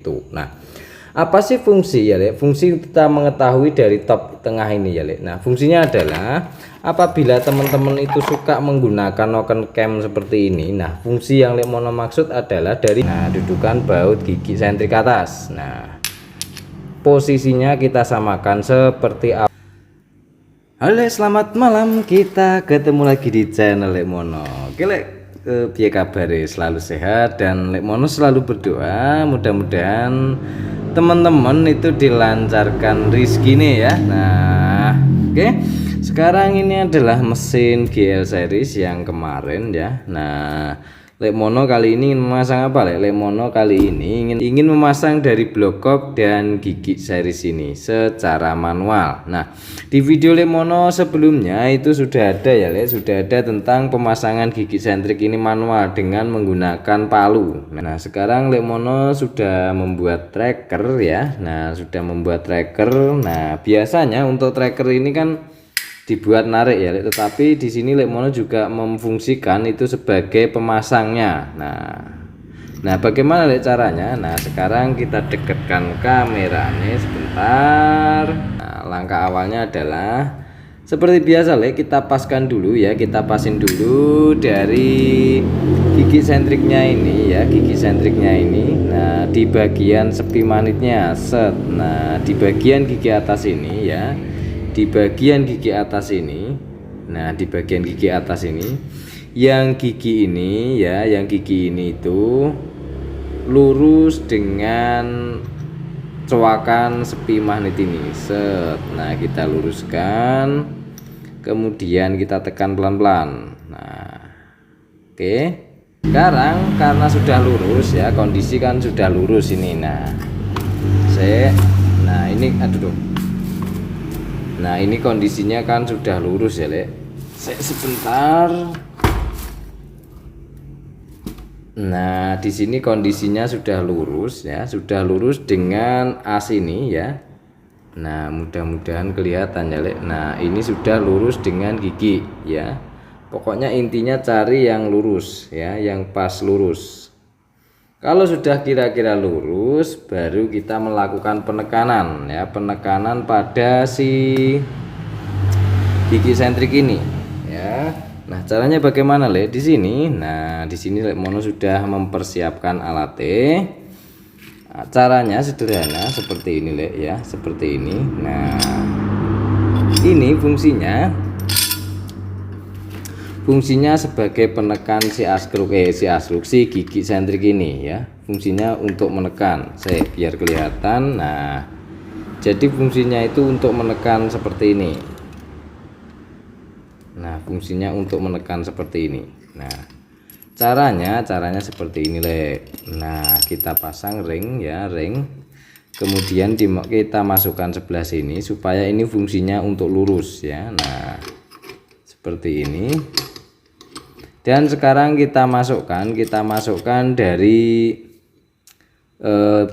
itu. Nah, apa sih fungsi ya Lek? Fungsi kita mengetahui dari top tengah ini ya Lek. Nah, fungsinya adalah apabila teman-teman itu suka menggunakan noken cam seperti ini. Nah, fungsi yang Lek Mono maksud adalah dari dudukan baut gigi sentrik atas. Nah, posisinya kita samakan seperti apa. Halo, selamat malam. Kita ketemu lagi di channel Lek Mono. Oke Lek, piye kabar? Selalu sehat dan Lek Mono selalu berdoa mudah-mudahan teman-teman itu dilancarkan rezeki nih ya. Nah, oke. Sekarang ini adalah mesin GL series yang kemarin ya. Nah, Lek Mono kali ini ingin memasang apa Lek? Lek Mono kali ini ingin memasang dari blok kok dan gigi series ini secara manual. Nah, di video Lek Mono sebelumnya itu sudah ada ya Lek, sudah ada tentang pemasangan gigi sentrik ini manual dengan menggunakan palu. Nah, sekarang Lek Mono sudah membuat tracker ya. Nah, sudah membuat tracker. Nah, biasanya untuk tracker ini kan dibuat narik ya Lek, tetapi di sini Lek Mono juga memfungsikan itu sebagai pemasangnya. Nah, bagaimana Lek caranya? Nah, sekarang kita dekatkan kameranya sebentar. Nah, langkah awalnya adalah seperti biasa Lek, kita paskan dulu ya, kita pasin dulu dari gigi sentriknya ini ya, gigi sentriknya ini. Nah, di bagian sepi manitnya set. Nah, di bagian gigi atas ini ya, di bagian gigi atas ini. Nah, di bagian gigi atas ini, yang gigi ini ya, yang gigi ini itu lurus dengan coakan sepi magnet ini set. Nah, kita luruskan, kemudian kita tekan pelan-pelan. Nah, oke. Sekarang karena sudah lurus ya, kondisi kan sudah lurus ini. Nah, nah ini aduh dong. Nah, ini kondisinya kan sudah lurus ya Lek. Sebentar. Nah, di sini kondisinya sudah lurus ya, sudah lurus dengan as ini ya. Nah, mudah-mudahan kelihatan ya Lek. Nah, ini sudah lurus dengan gigi ya. Pokoknya intinya cari yang lurus ya, yang pas lurus. Kalau sudah kira-kira lurus, baru kita melakukan penekanan ya, penekanan pada si gigi sentrik ini ya. Nah, caranya bagaimana Lek? Di sini. Nah, di sini Lek Mono sudah mempersiapkan alatnya. Nah, caranya sederhana seperti ini Lek ya, seperti ini. Nah, ini fungsinya sebagai penekan si gigi sentrik ini ya. Fungsinya untuk menekan. Saya biar kelihatan. Nah, jadi fungsinya itu untuk menekan seperti ini. Nah, fungsinya untuk menekan seperti ini. Nah, caranya seperti ini Lek. Nah, kita pasang ring ya, ring. Kemudian kita masukkan sebelah sini supaya ini fungsinya untuk lurus ya. Nah, seperti ini. Dan sekarang kita masukkan dari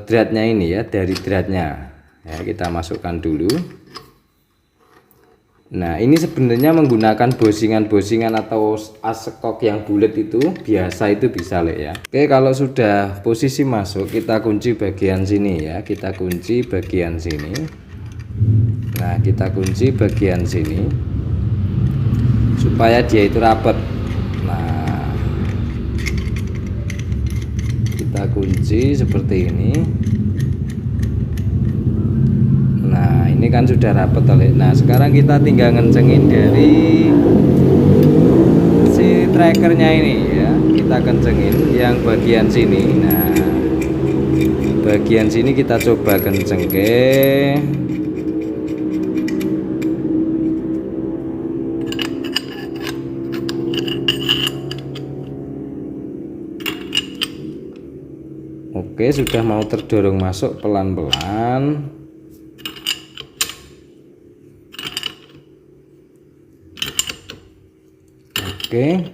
dratnya ini ya, dari dratnya ya, kita masukkan dulu. Nah, ini sebenarnya menggunakan bosingan atau asekok yang bulat itu biasa itu bisa Lek ya. Oke, kalau sudah posisi masuk, kita kunci bagian sini ya, kita kunci bagian sini. Nah, kita kunci bagian sini supaya dia itu rapat. Nah, kita kunci seperti ini. Nah, ini kan sudah rapat Lek. Nah, sekarang kita tinggal ngencengin dari si trackernya ini ya, kita kencengin yang bagian sini. Nah, bagian sini kita coba kenceng ke. Oke, sudah mau terdorong masuk pelan-pelan. Oke.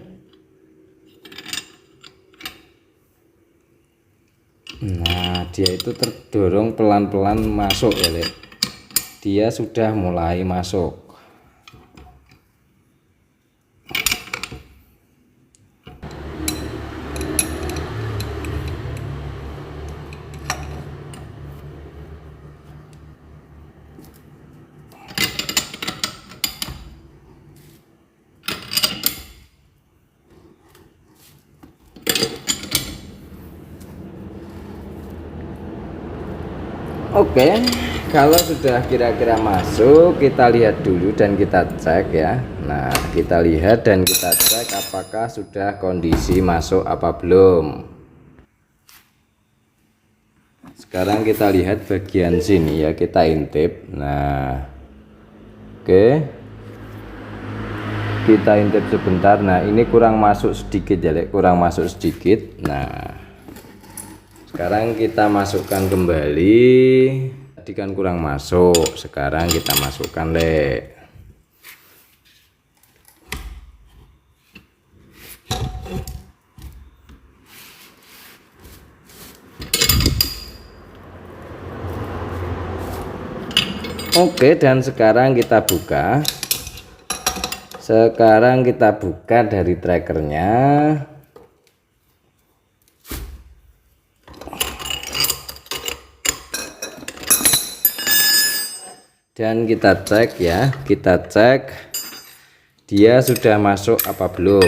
Nah, dia itu terdorong pelan-pelan masuk ya Lek. Dia sudah mulai masuk. Oke, kalau sudah kira-kira masuk, kita lihat dulu dan kita cek ya. Nah, kita lihat dan kita cek apakah sudah kondisi masuk apa belum. Sekarang kita lihat bagian sini ya, kita intip. Nah, oke, kita intip sebentar. Nah, ini kurang masuk sedikit ya, kurang masuk sedikit. Nah, sekarang kita masukkan kembali. Tadi kan kurang masuk, sekarang kita masukkan Oke, dan sekarang kita buka. Sekarang kita buka dari trackernya. Dan kita cek ya, kita cek dia sudah masuk apa belum.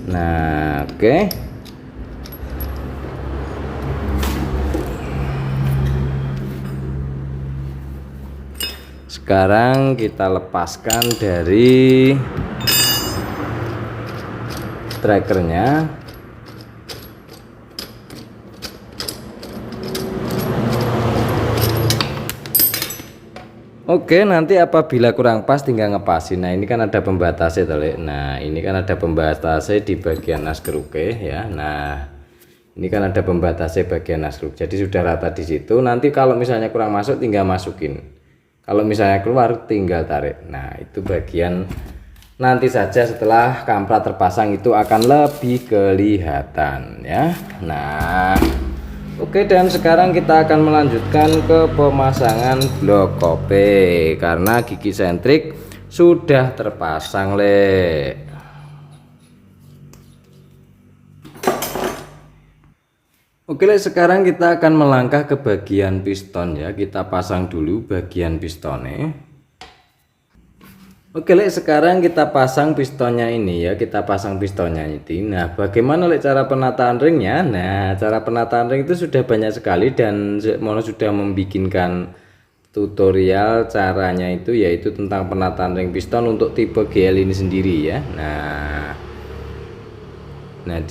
Nah, oke. Sekarang kita lepaskan dari trackernya. Oke, nanti apabila kurang pas tinggal ngepasin. Nah, ini kan ada pembatasnya toh, Nah, ini kan ada pembatasnya di bagian naskeruke ya. Nah, ini kan ada pembatasnya bagian naskeruk. Jadi sudah rata di situ. Nanti kalau misalnya kurang masuk tinggal masukin. Kalau misalnya keluar tinggal tarik. Nah, itu bagian nanti saja setelah kamprat terpasang itu akan lebih kelihatan ya. Nah, oke, dan sekarang kita akan melanjutkan ke pemasangan blok kope karena gigi sentrik sudah terpasang Oke, sekarang kita akan melangkah ke bagian piston ya. Kita pasang dulu bagian pistonnya. Oke, sekarang kita pasang pistonnya ini ya. Kita pasang pistonnya ini. Nah, bagaimana cara penataan ringnya? Nah, cara penataan ring itu sudah banyak sekali dan Mono sudah membikinkan tutorial caranya itu, yaitu tentang penataan ring piston untuk tipe GL ini sendiri ya. Nah,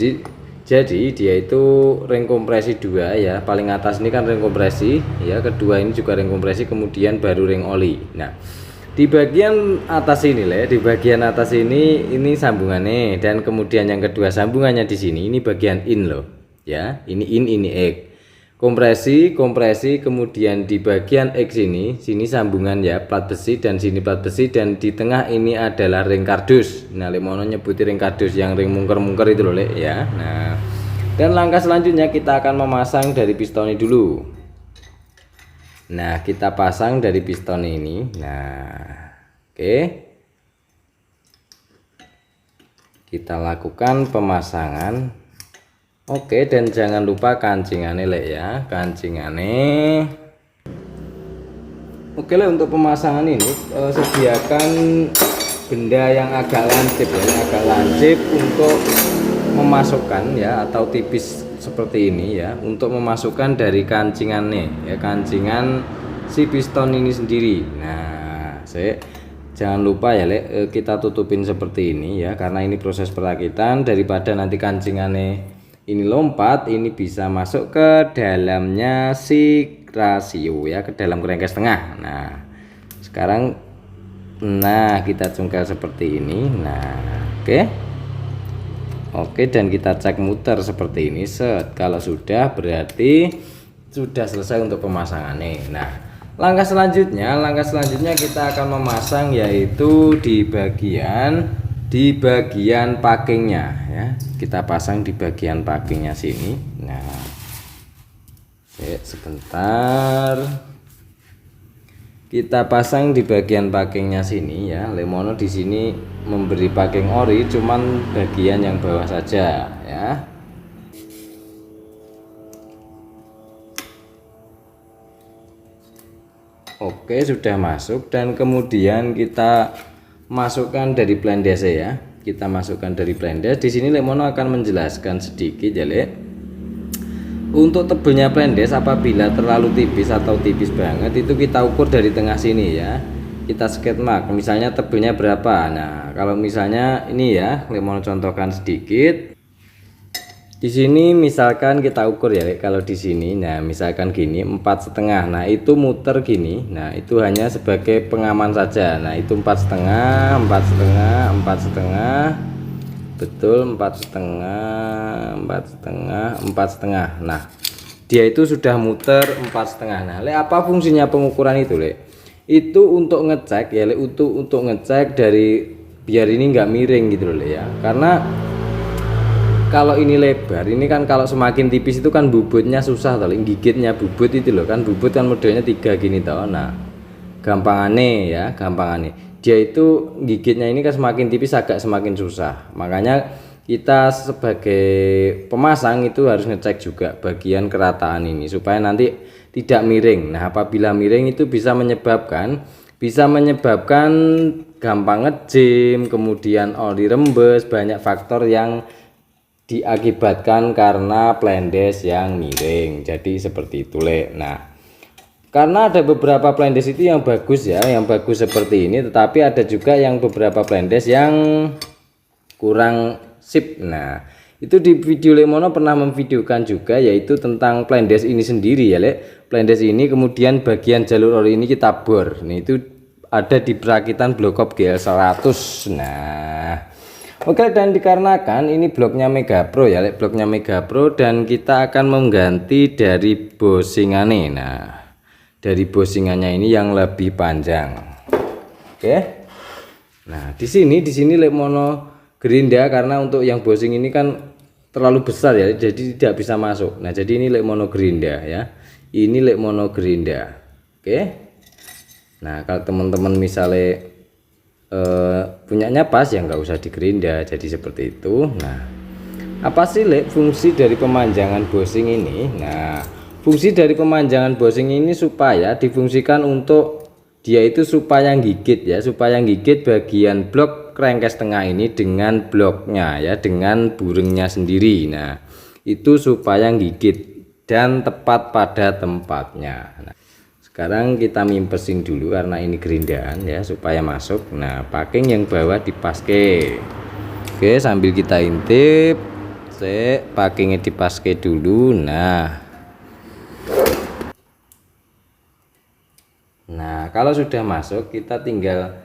jadi dia itu ring kompresi 2 ya. Paling atas ini kan ring kompresi ya, kedua ini juga ring kompresi, kemudian baru ring oli. Nah, di bagian atas ini di bagian atas ini sambungannya, dan kemudian yang kedua sambungannya di sini, ini bagian in ya. Ini in, ini egg. Kompresi, kemudian di bagian X sini sambungan ya, plat besi, dan sini plat besi, dan di tengah ini adalah ring kardus. Nah, Mono nyebuti ring kardus yang ring mungker-mungker itu ya. Nah, dan langkah selanjutnya kita akan memasang dari piston ini dulu. Nah, kita pasang dari piston ini. Nah, oke. Kita lakukan pemasangan. Oke, dan jangan lupa kancingannya ya, kancingannya. Oke, untuk pemasangan ini sediakan benda yang agak lancip ya, untuk memasukkan ya, atau tipis seperti ini ya, untuk memasukkan dari kancingannya ya, kancingan si piston ini sendiri. Nah, jangan lupa ya kita tutupin seperti ini ya, karena ini proses perakitan, daripada nanti kancingannya ini lompat, ini bisa masuk ke dalamnya si rasio ya, ke dalam kerangka setengah. Nah, sekarang kita congkel seperti ini. Nah, oke, dan kita cek muter seperti ini. Kalau sudah, berarti sudah selesai untuk pemasangannya. Nah, langkah selanjutnya kita akan memasang, yaitu di bagian pakingnya ya. Kita pasang di bagian pakingnya sini. Nah, sebentar, kita pasang di bagian pakingnya sini ya. Mono di sini memberi paking ori, cuman bagian yang bawah saja ya. Oke, sudah masuk, dan kemudian kita masukkan dari plendes ya. Kita masukkan dari plendes. Di sini Lek Mono akan menjelaskan sedikit ya Lek. Untuk tebelnya plendes apabila terlalu tipis atau tipis banget itu kita ukur dari tengah sini ya. Kita sketch mark misalnya tebelnya berapa. Nah, kalau misalnya ini ya, Lek Mono contohkan sedikit. Di sini misalkan kita ukur ya, kalau di sini, nah misalkan gini 4,5. Nah itu muter gini. Nah itu hanya sebagai pengaman saja. Nah itu 4,5, 4,5, 4,5, betul 4,5, 4,5, 4,5. Nah dia itu sudah muter 4,5. Nah Lek, apa fungsinya pengukuran itu Lek? Itu untuk ngecek ya Lek, untuk ngecek dari biar ini nggak miring gitu loh Lek ya. Karena kalau ini lebar, ini kan kalau semakin tipis itu kan bubutnya susah toh, gigitnya bubut itu loh kan, bubut kan modelnya 3 gini toh. Nah, gampangane ya, gampangane. Dia itu gigitnya ini kan semakin tipis agak semakin susah. Makanya kita sebagai pemasang itu harus ngecek juga bagian kerataan ini supaya nanti tidak miring. Nah, apabila miring itu bisa menyebabkan gampang ngejim, kemudian oli rembes, banyak faktor yang diakibatkan karena plendes yang miring. Jadi seperti itu Lek. Nah, karena ada beberapa plendes itu yang bagus ya, yang bagus seperti ini, tetapi ada juga yang beberapa plendes yang kurang sip. Nah, itu di video Lek Mono pernah memvideokan juga, yaitu tentang plendes ini sendiri ya Lek. Plendes ini kemudian bagian jalur oli ini kita bor. Nah, itu ada di perakitan Blocop GL100. Nah, oke, dan dikarenakan ini bloknya Mega Pro ya, bloknya Mega Pro, dan kita akan mengganti dari bosingannya. Nah, dari bosingannya ini yang lebih panjang. Oke. Nah, di sini Lek Mono gerinda karena untuk yang bosing ini kan terlalu besar ya, jadi tidak bisa masuk. Nah, jadi ini Lek Mono gerinda ya. Ini Lek Mono gerinda. Oke. Nah, kalau teman-teman misalnya punyanya pas ya nggak usah digerinda, jadi seperti itu. Nah, apa sih Lek fungsi dari pemanjangan bosing ini? Nah, fungsi dari pemanjangan bosing ini supaya difungsikan untuk dia itu supaya gigit ya, supaya gigit bagian blok krengkes tengah ini dengan bloknya ya, dengan buringnya sendiri. Nah, itu supaya gigit dan tepat pada tempatnya. Nah, sekarang kita mimpesin dulu karena ini gerindaan ya supaya masuk. Nah, packing yang bawah dipaske. Oke, sambil kita intip, packingnya dipaske dulu. Nah, kalau sudah masuk kita tinggal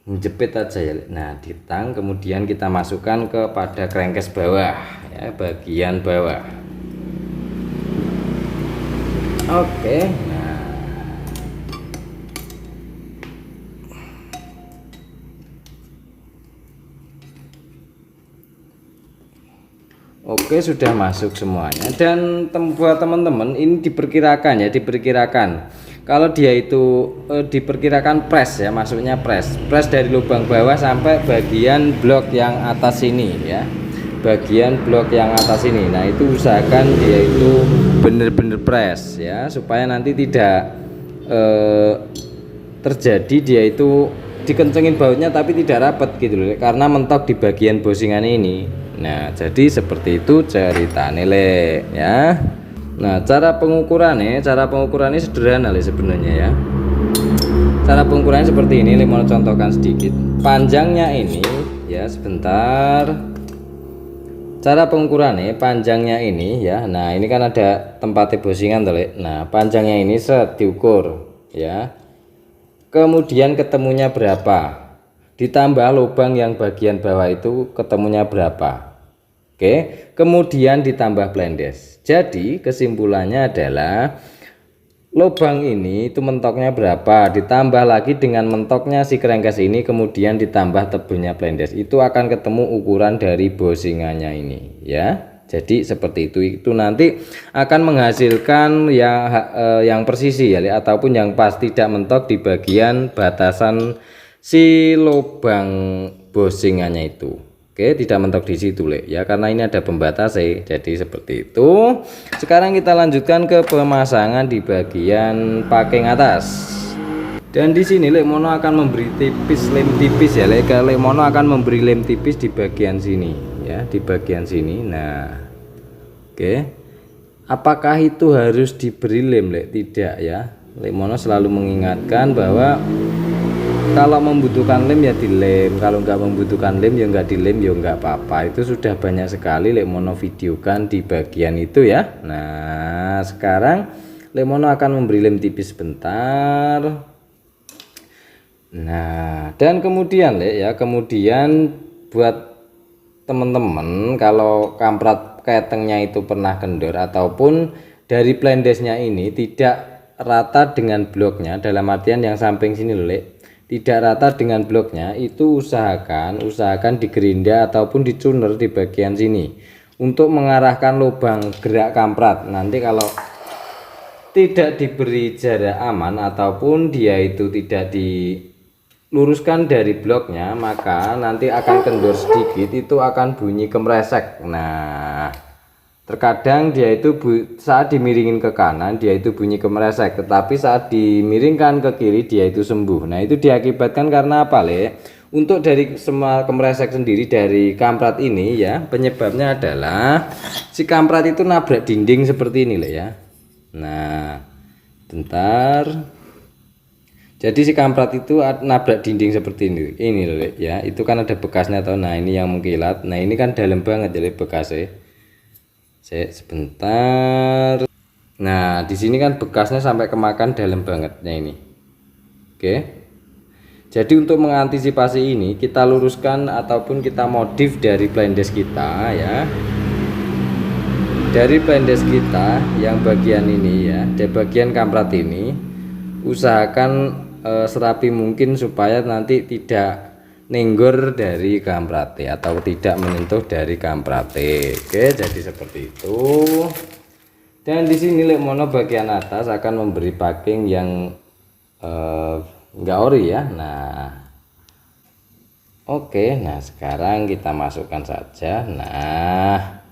menjepit aja ya. Nah, di tang kemudian kita masukkan kepada krengkes bawah ya, bagian bawah. Oke. Oke, sudah masuk semuanya. Dan buat teman-teman ini diperkirakan ya, diperkirakan kalau dia itu diperkirakan press ya, masuknya press dari lubang bawah sampai bagian blok yang atas ini ya, bagian blok yang atas ini. Nah, itu usahakan dia itu bener-bener press ya, supaya nanti tidak terjadi dia itu dikencengin bautnya tapi tidak rapat gitu loh, karena mentok di bagian bosingan ini. Nah, jadi seperti itu ceritanya Lek ya. Nah, cara pengukurannya sederhana Lek sebenarnya ya. Cara pengukurannya seperti ini, Lek mau contohkan sedikit. Panjangnya ini ya, sebentar. Cara pengukurannya panjangnya ini ya. Nah, ini kan ada tempatnya bosingan tuh Lek. Nah, panjangnya ini set diukur ya. Kemudian ketemunya berapa? Ditambah lubang yang bagian bawah itu ketemunya berapa. Oke, kemudian ditambah plendes. Jadi kesimpulannya adalah lubang ini itu mentoknya berapa, ditambah lagi dengan mentoknya si krengkes ini, kemudian ditambah tebelnya plendes, itu akan ketemu ukuran dari bosingannya ini ya. Jadi seperti itu nanti akan menghasilkan yang persisi ya, ataupun yang pas, tidak mentok di bagian batasan si lubang bosingannya itu. Oke, tidak mentok di situ Lek ya, karena ini ada pembatas jadi seperti itu. Sekarang kita lanjutkan ke pemasangan di bagian packing atas. Dan di sini Lek Mono akan memberi tipis, lem tipis ya. Lek Mono akan memberi lem tipis di bagian sini ya, di bagian sini. Nah, oke. Apakah itu harus diberi lem, Lek? Tidak ya. Lek Mono selalu mengingatkan bahwa kalau membutuhkan lem ya dilem, kalau nggak membutuhkan lem ya nggak dilem, ya nggak apa-apa. Itu sudah banyak sekali Lek Mono videokan di bagian itu ya. Nah, sekarang Lek Mono akan memberi lem tipis sebentar. Nah, dan kemudian Lek ya, kemudian buat teman-teman kalau kamprat ketengnya itu pernah kendor ataupun dari plendesnya ini tidak rata dengan bloknya, dalam artian yang samping sini Lek, tidak rata dengan bloknya, itu usahakan digerinda ataupun dicuner di bagian sini untuk mengarahkan lubang gerak kamprat. Nanti kalau tidak diberi jarak aman ataupun dia itu tidak diluruskan dari bloknya, maka nanti akan kendor sedikit, itu akan bunyi kemresek. Nah, terkadang dia itu saat dimiringin ke kanan dia itu bunyi kemresek, tetapi saat dimiringkan ke kiri dia itu sembuh. Nah, itu diakibatkan karena apa, Le? Untuk dari semua kemresek sendiri dari kamprat ini ya, penyebabnya adalah si kamprat itu nabrak dinding seperti ini, Le ya. Nah, bentar. Jadi si kamprat itu nabrak dinding seperti ini loh ya. Itu kan ada bekasnya atau nah ini yang mengkilat. Nah, ini kan dalam banget jadi bekasnya. Sebentar. Nah, di sini kan bekasnya sampai kemakan dalam banget. Nah, ini. Oke. Jadi untuk mengantisipasi ini kita luruskan ataupun kita modif dari plendes kita ya. Dari plendes kita yang bagian ini ya, di bagian kamprat ini usahakan serapi mungkin supaya nanti tidak nenggor dari kamprate atau tidak menyentuh dari kamprate. Oke, jadi seperti itu. Dan di sini Lek Mono bagian atas akan memberi packing yang enggak ori ya. Nah, oke, nah sekarang kita masukkan saja. Nah,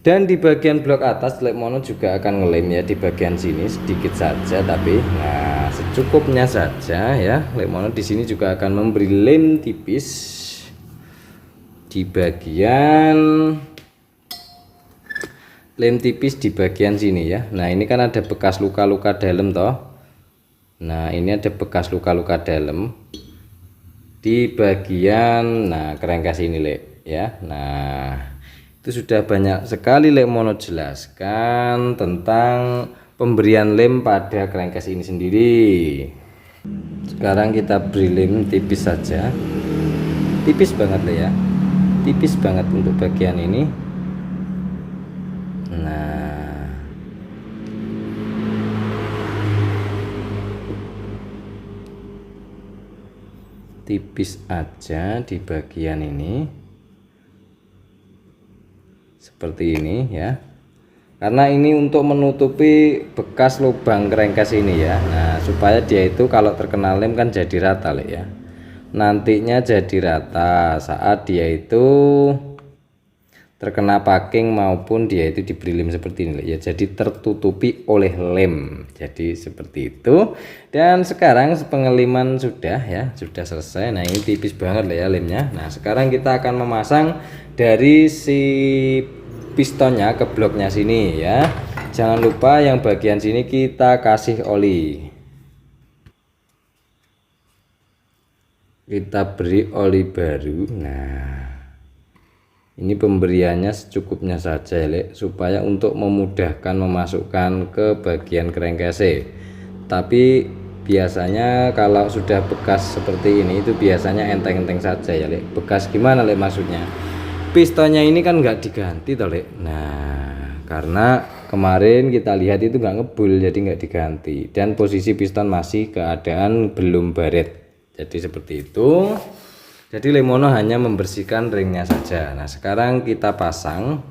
dan di bagian blok atas Lek Mono juga akan ngelem ya di bagian sini sedikit saja, tapi nah secukupnya saja ya. Lek Mono di sini juga akan memberi lem tipis di bagian sini ya. Nah, ini kan ada bekas luka-luka dalam toh. Nah, ini ada bekas luka-luka dalam di bagian kerengkas ini Lek ya. Nah, itu sudah banyak sekali Lek Mono jelaskan tentang pemberian lem pada kerengkas ini sendiri. Sekarang kita beri lem tipis saja, tipis banget Lek ya, tipis banget untuk bagian ini. Nah, tipis aja di bagian ini seperti ini ya, karena ini untuk menutupi bekas lubang kerengkas ini ya. Nah, supaya dia itu kalau terkena lem kan jadi rata Lek ya, nantinya jadi rata saat dia itu terkena packing maupun dia itu diberi lem seperti ini ya, jadi tertutupi oleh lem, jadi seperti itu. Dan sekarang pengeliman sudah ya, sudah selesai. Nah, ini tipis banget ya lemnya. Nah, sekarang kita akan memasang dari si pistonnya ke bloknya sini ya. Jangan lupa yang bagian sini kita kasih oli, kita beri oli baru. Nah, ini pemberiannya secukupnya saja ya Lek, supaya untuk memudahkan memasukkan ke bagian kerengkasnya. Tapi biasanya kalau sudah bekas seperti ini itu biasanya enteng-enteng saja ya Lek. Bekas gimana Lek maksudnya? Pistonnya ini kan nggak diganti toh Lek. Nah, karena kemarin kita lihat itu nggak ngebul, jadi nggak diganti, dan posisi piston masih keadaan belum baret, jadi seperti itu. Jadi Lek Mono hanya membersihkan ringnya saja. Nah, sekarang kita pasang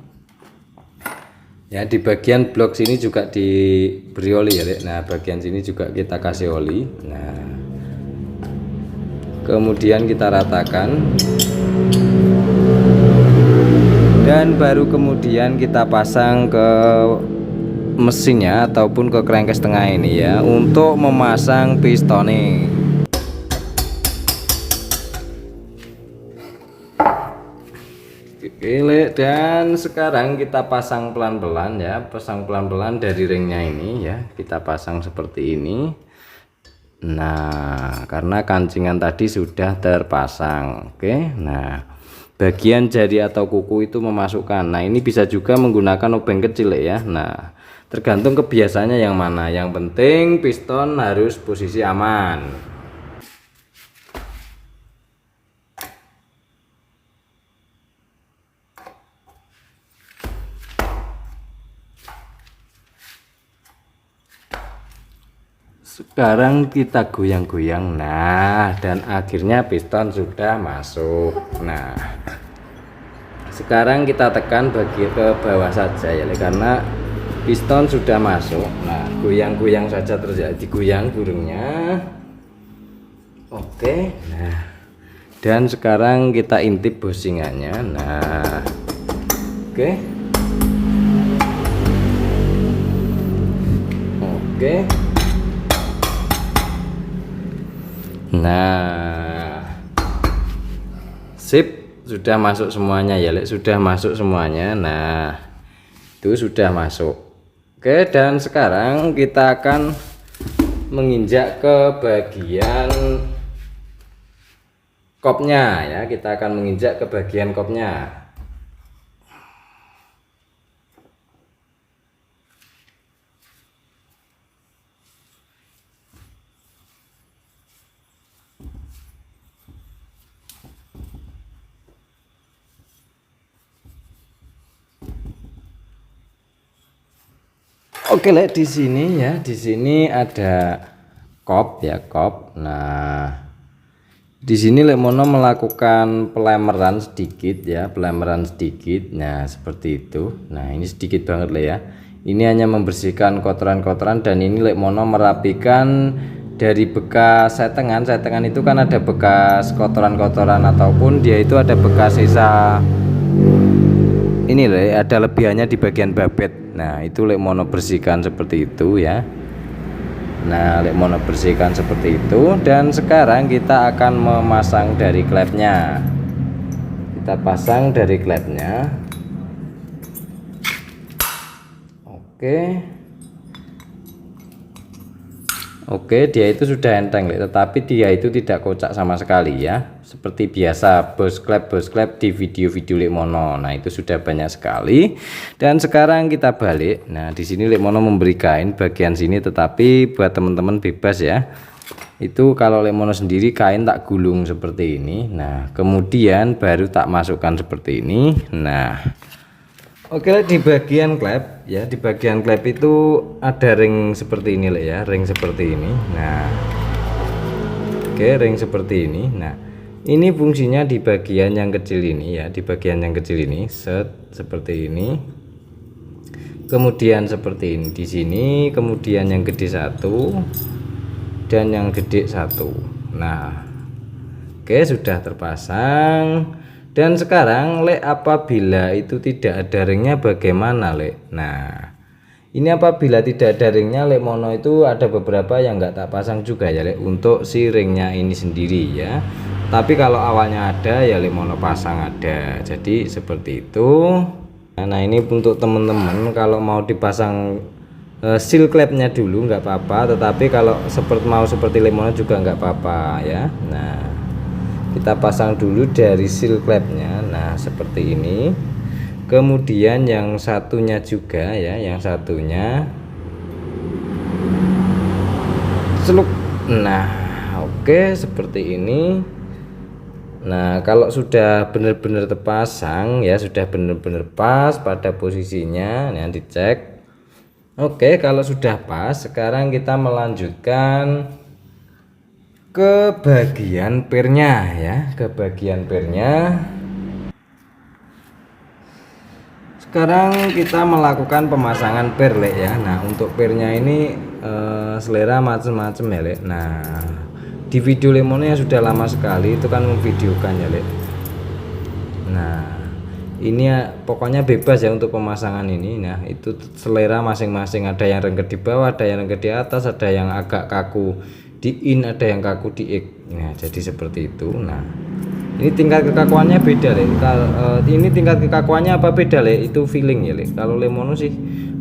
ya. Di bagian blok sini juga diberi oli ya Lek. Nah, bagian sini juga kita kasih oli. Nah, kemudian kita ratakan dan baru kemudian kita pasang ke mesinnya ataupun ke crankcase tengah ini ya untuk memasang pistonnya. Oke, dan sekarang kita pasang pelan-pelan ya, pasang pelan-pelan dari ringnya ini ya, kita pasang seperti ini. Nah, karena kancingan tadi sudah terpasang. Oke, nah bagian jari atau kuku itu memasukkan. Nah, ini bisa juga menggunakan obeng kecil ya. Nah, tergantung kebiasaannya yang mana. Yang penting piston harus posisi aman. Sekarang kita goyang-goyang, nah, dan akhirnya piston sudah masuk. Nah, sekarang kita tekan ke bawah saja ya, karena piston sudah masuk. Nah, goyang-goyang saja terjadi, goyang burungnya. Oke, nah, dan sekarang kita intip busingannya. Nah, oke, oke. Nah, sip, sudah masuk semuanya ya, sudah masuk semuanya. Nah, itu sudah masuk. Oke, dan sekarang kita akan menginjak ke bagian kopnya ya, kita akan menginjak ke bagian kopnya. Oke, di sini ya, di sini ada kop ya, kop. Nah, di sini Mono melakukan pelemeran sedikit ya, pelemeran sedikit. Nah, seperti itu. Nah, ini sedikit banget ya. Ini hanya membersihkan kotoran-kotoran, dan ini Mono merapikan dari bekas setengan. Setengan itu kan ada bekas kotoran-kotoran ataupun dia itu ada bekas sisa. Ini ada lebihannya di bagian babet. Nah, itu Mono bersihkan seperti itu ya. Nah, Mono bersihkan seperti itu, dan sekarang kita akan memasang dari klepnya. Kita pasang dari klepnya. Oke, dia itu sudah enteng, tetapi dia itu tidak kocak sama sekali ya. Seperti biasa bos klep di video-video Mono. Nah, itu sudah banyak sekali. Dan sekarang kita balik. Nah, di sini Mono memberi kain bagian sini, tetapi buat teman-teman bebas ya. Itu kalau Mono sendiri kain tak gulung seperti ini. Nah, kemudian baru tak masukkan seperti ini. Nah, oke, di bagian klep ya, di bagian klep itu ada ring seperti ini ya, ring seperti ini. Nah, oke, ring seperti ini. Nah, ini fungsinya di bagian yang kecil ini ya, di bagian yang kecil ini, seperti ini. Kemudian seperti ini di sini, kemudian yang gede satu dan yang gede satu. Nah, oke, sudah terpasang. Dan sekarang apabila itu tidak ada ringnya bagaimana Nah, ini apabila tidak ada ringnya Mono itu ada beberapa yang enggak tak pasang juga ya untuk si ringnya ini sendiri ya. Tapi kalau awalnya ada ya Mono pasang ada. Jadi seperti itu. Nah, ini untuk teman-teman kalau mau dipasang seal klepnya dulu nggak apa-apa, tetapi kalau mau seperti Mono juga nggak apa-apa ya. Nah, kita pasang dulu dari seal klepnya. Nah, seperti ini. Kemudian yang satunya juga ya, yang satunya seluk. Nah, oke, seperti ini. Nah, kalau sudah benar-benar terpasang ya, sudah benar-benar pas pada posisinya, nah dicek. Oke, kalau sudah pas, sekarang kita melanjutkan ke bagian pirnya ya, ke bagian pirnya. Sekarang kita melakukan pemasangan pir ya. Nah, untuk pirnya ini selera macam-macam ya Nah, di video Mono yang sudah lama sekali itu kan memvideokan ya Nah, ini ya, pokoknya bebas ya untuk pemasangan ini. Nah itu selera masing-masing, ada yang rengket di bawah, ada yang rengket di atas, ada yang agak kaku di in, ada yang kaku di ek. Nah jadi seperti itu. Nah ini tingkat kekakuannya beda Le. Ini tingkat kekakuannya apa beda Le, itu feeling ya Le. Kalau Lemono sih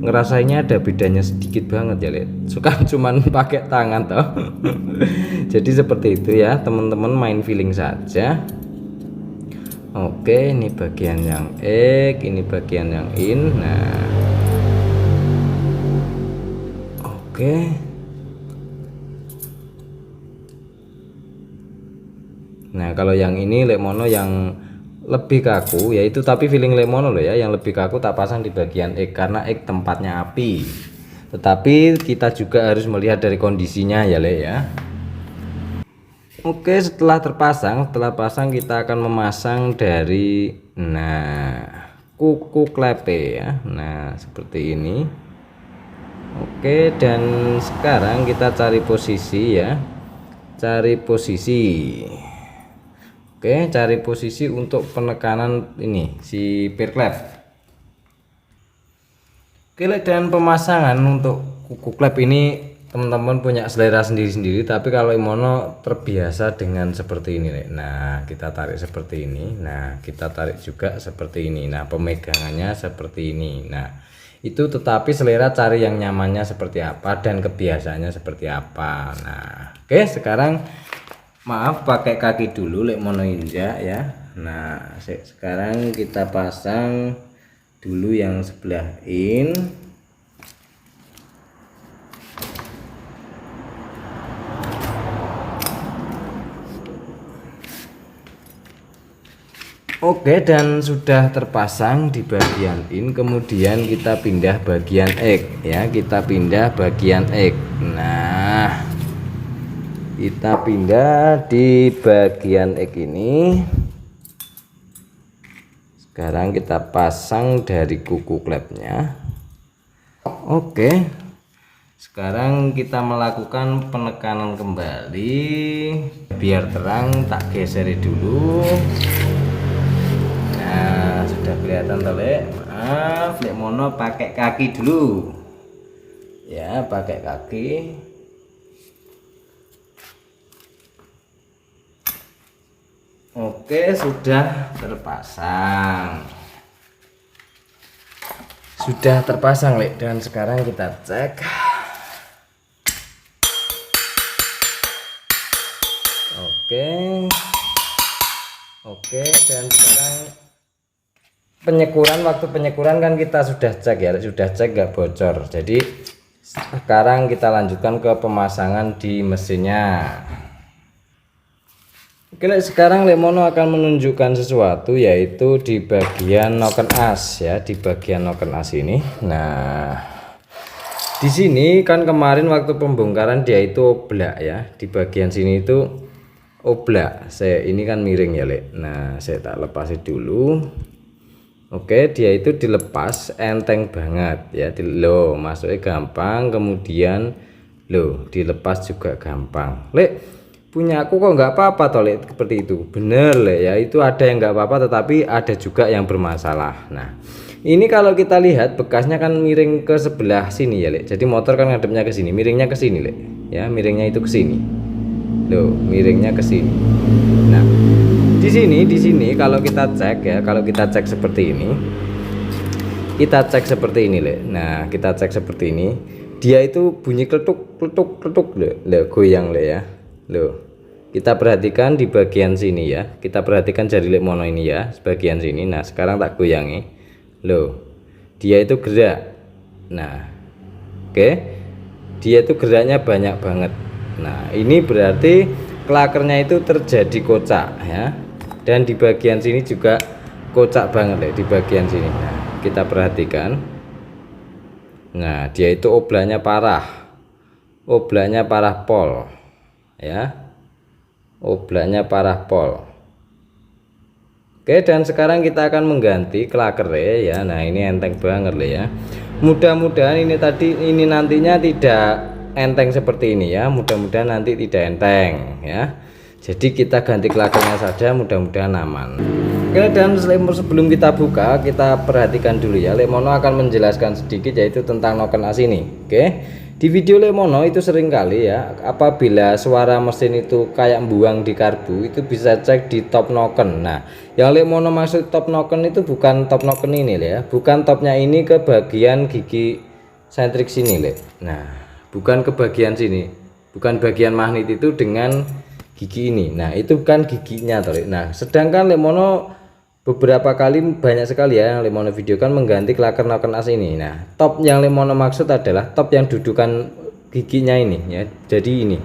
ngerasainnya ada bedanya sedikit banget ya Le, suka cuman pakai tangan toh. Jadi seperti itu ya teman-teman, main feeling saja. Oke, ini bagian yang ek, ini bagian yang in. Nah oke. Nah kalau yang ini Lemono yang lebih kaku yaitu, tapi feeling Lemono loh ya, yang lebih kaku tak pasang di bagian ek karena ek tempatnya api. Tetapi kita juga harus melihat dari kondisinya ya Le ya. Oke, setelah pasang kita akan memasang dari kuku klepe ya. Nah seperti ini. Oke, dan sekarang kita cari posisi ya, cari posisi. Oke, cari posisi untuk penekanan ini si peer klep. Oke, dan pemasangan untuk kuku klep ini teman-teman punya selera sendiri-sendiri, tapi kalau Lemono terbiasa dengan seperti ini. Nah kita tarik seperti ini, nah kita tarik juga seperti ini, nah pemegangannya seperti ini. Nah itu, tetapi selera cari yang nyamannya seperti apa dan kebiasaannya seperti apa. Nah oke, sekarang maaf pakai kaki dulu Lemono injak ya. Nah sekarang kita pasang dulu yang sebelah in. Oke, dan sudah terpasang di bagian in, kemudian kita pindah bagian ek ya, kita pindah bagian ek. Nah kita pindah di bagian ek ini. Sekarang kita pasang dari kuku klepnya. Oke, sekarang kita melakukan penekanan kembali. Biar terang tak geseri dulu. Nah sudah kelihatan Le. Maaf Lemono pakai kaki dulu ya, pakai kaki. Oke, sudah terpasang, Le. Dan sekarang kita cek. Oke, dan sekarang waktu penyekuran kan kita sudah cek ya, gak bocor. Jadi sekarang kita lanjutkan ke pemasangan di mesinnya. Oke, sekarang Lemono akan menunjukkan sesuatu, yaitu di bagian noken as ya, di bagian noken as ini. Nah di sini kan kemarin waktu pembongkaran dia itu oblak ya, di bagian sini itu oblak. Ini kan miring ya Le. Nah saya tak lepasin dulu. Oke, dia itu dilepas enteng banget ya, masuknya gampang, kemudian dilepas juga gampang. Le, punya aku kok nggak apa-apa toh Le, seperti itu. Bener Le ya, itu ada yang nggak apa-apa, tetapi ada juga yang bermasalah. Nah ini kalau kita lihat bekasnya kan miring ke sebelah sini ya Le. Jadi motor kan ngadepnya ke sini, miringnya ke sini Le ya, miringnya itu ke sini. Miringnya ke sini. Nah di sini kalau kita cek ya, seperti ini, Le. Nah kita cek seperti ini, dia itu bunyi kletuk goyang Le ya. Kita perhatikan di bagian sini ya, kita perhatikan jari Lemono ini ya, sebagian sini. Nah sekarang tak goyangi, dia itu gerak. Nah oke, dia itu geraknya banyak banget. Nah ini berarti klakernya itu terjadi kocak ya, dan di bagian sini juga kocak banget ya, di bagian sini. Nah kita perhatikan, nah dia itu oblaknya parah pol ya, oblaknya parah pol. Oke, dan sekarang kita akan mengganti klakernya ya. Nah ini enteng banget ya, mudah-mudahan ini nantinya tidak enteng seperti ini ya, mudah-mudahan nanti tidak enteng ya. Jadi kita ganti klakernya saja, mudah-mudahan aman. Oke, dan sebelum kita buka, kita perhatikan dulu ya, Lekmono akan menjelaskan sedikit yaitu tentang noken as ini. Oke, di video Lekmono itu sering kali ya, apabila suara mesin itu kayak buang di karbu, itu bisa cek di top noken. Nah, yang Lekmono maksud top noken itu bukan top noken ini ya, bukan topnya ini ke bagian gigi sentrik sini, Lek. Nah, bukan ke bagian sini, bukan bagian magnet itu dengan gigi ini. Nah, itu kan giginya toh. Nah, sedangkan Lekmono beberapa kali, banyak sekali ya yang Lekmono video kan mengganti klaker noken as ini. Nah, top yang Lekmono maksud adalah top yang dudukan giginya ini ya. Jadi ini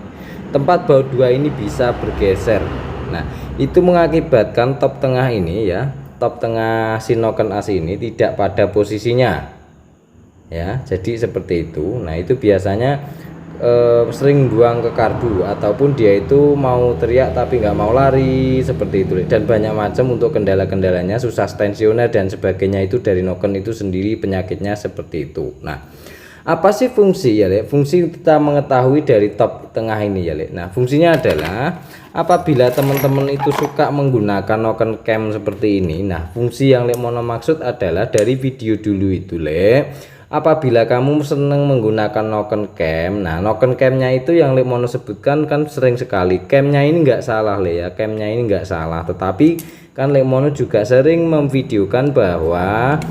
tempat baut dua ini bisa bergeser. Nah, itu mengakibatkan top tengah ini ya, top tengah si noken as ini tidak pada posisinya ya. Jadi seperti itu. Nah, itu biasanya sering buang ke karbu, ataupun dia itu mau teriak tapi nggak mau lari seperti itu, dan banyak macam untuk kendala-kendalanya, susah tensioner dan sebagainya, itu dari noken itu sendiri penyakitnya seperti itu. Nah, apa sih fungsi ya, Lek? Fungsi kita mengetahui dari top tengah ini ya, Lek. Nah, fungsinya adalah apabila teman-teman itu suka menggunakan noken cam seperti ini. Nah, fungsi yang Lekmono maksud adalah dari video dulu itu, Lek. Apabila kamu senang menggunakan noken cam, nah noken camnya itu yang Lekmono sebutkan kan sering sekali, camnya ini nggak salah ya, camnya ini nggak salah, tetapi kan Lekmono juga sering memvideokan bahwa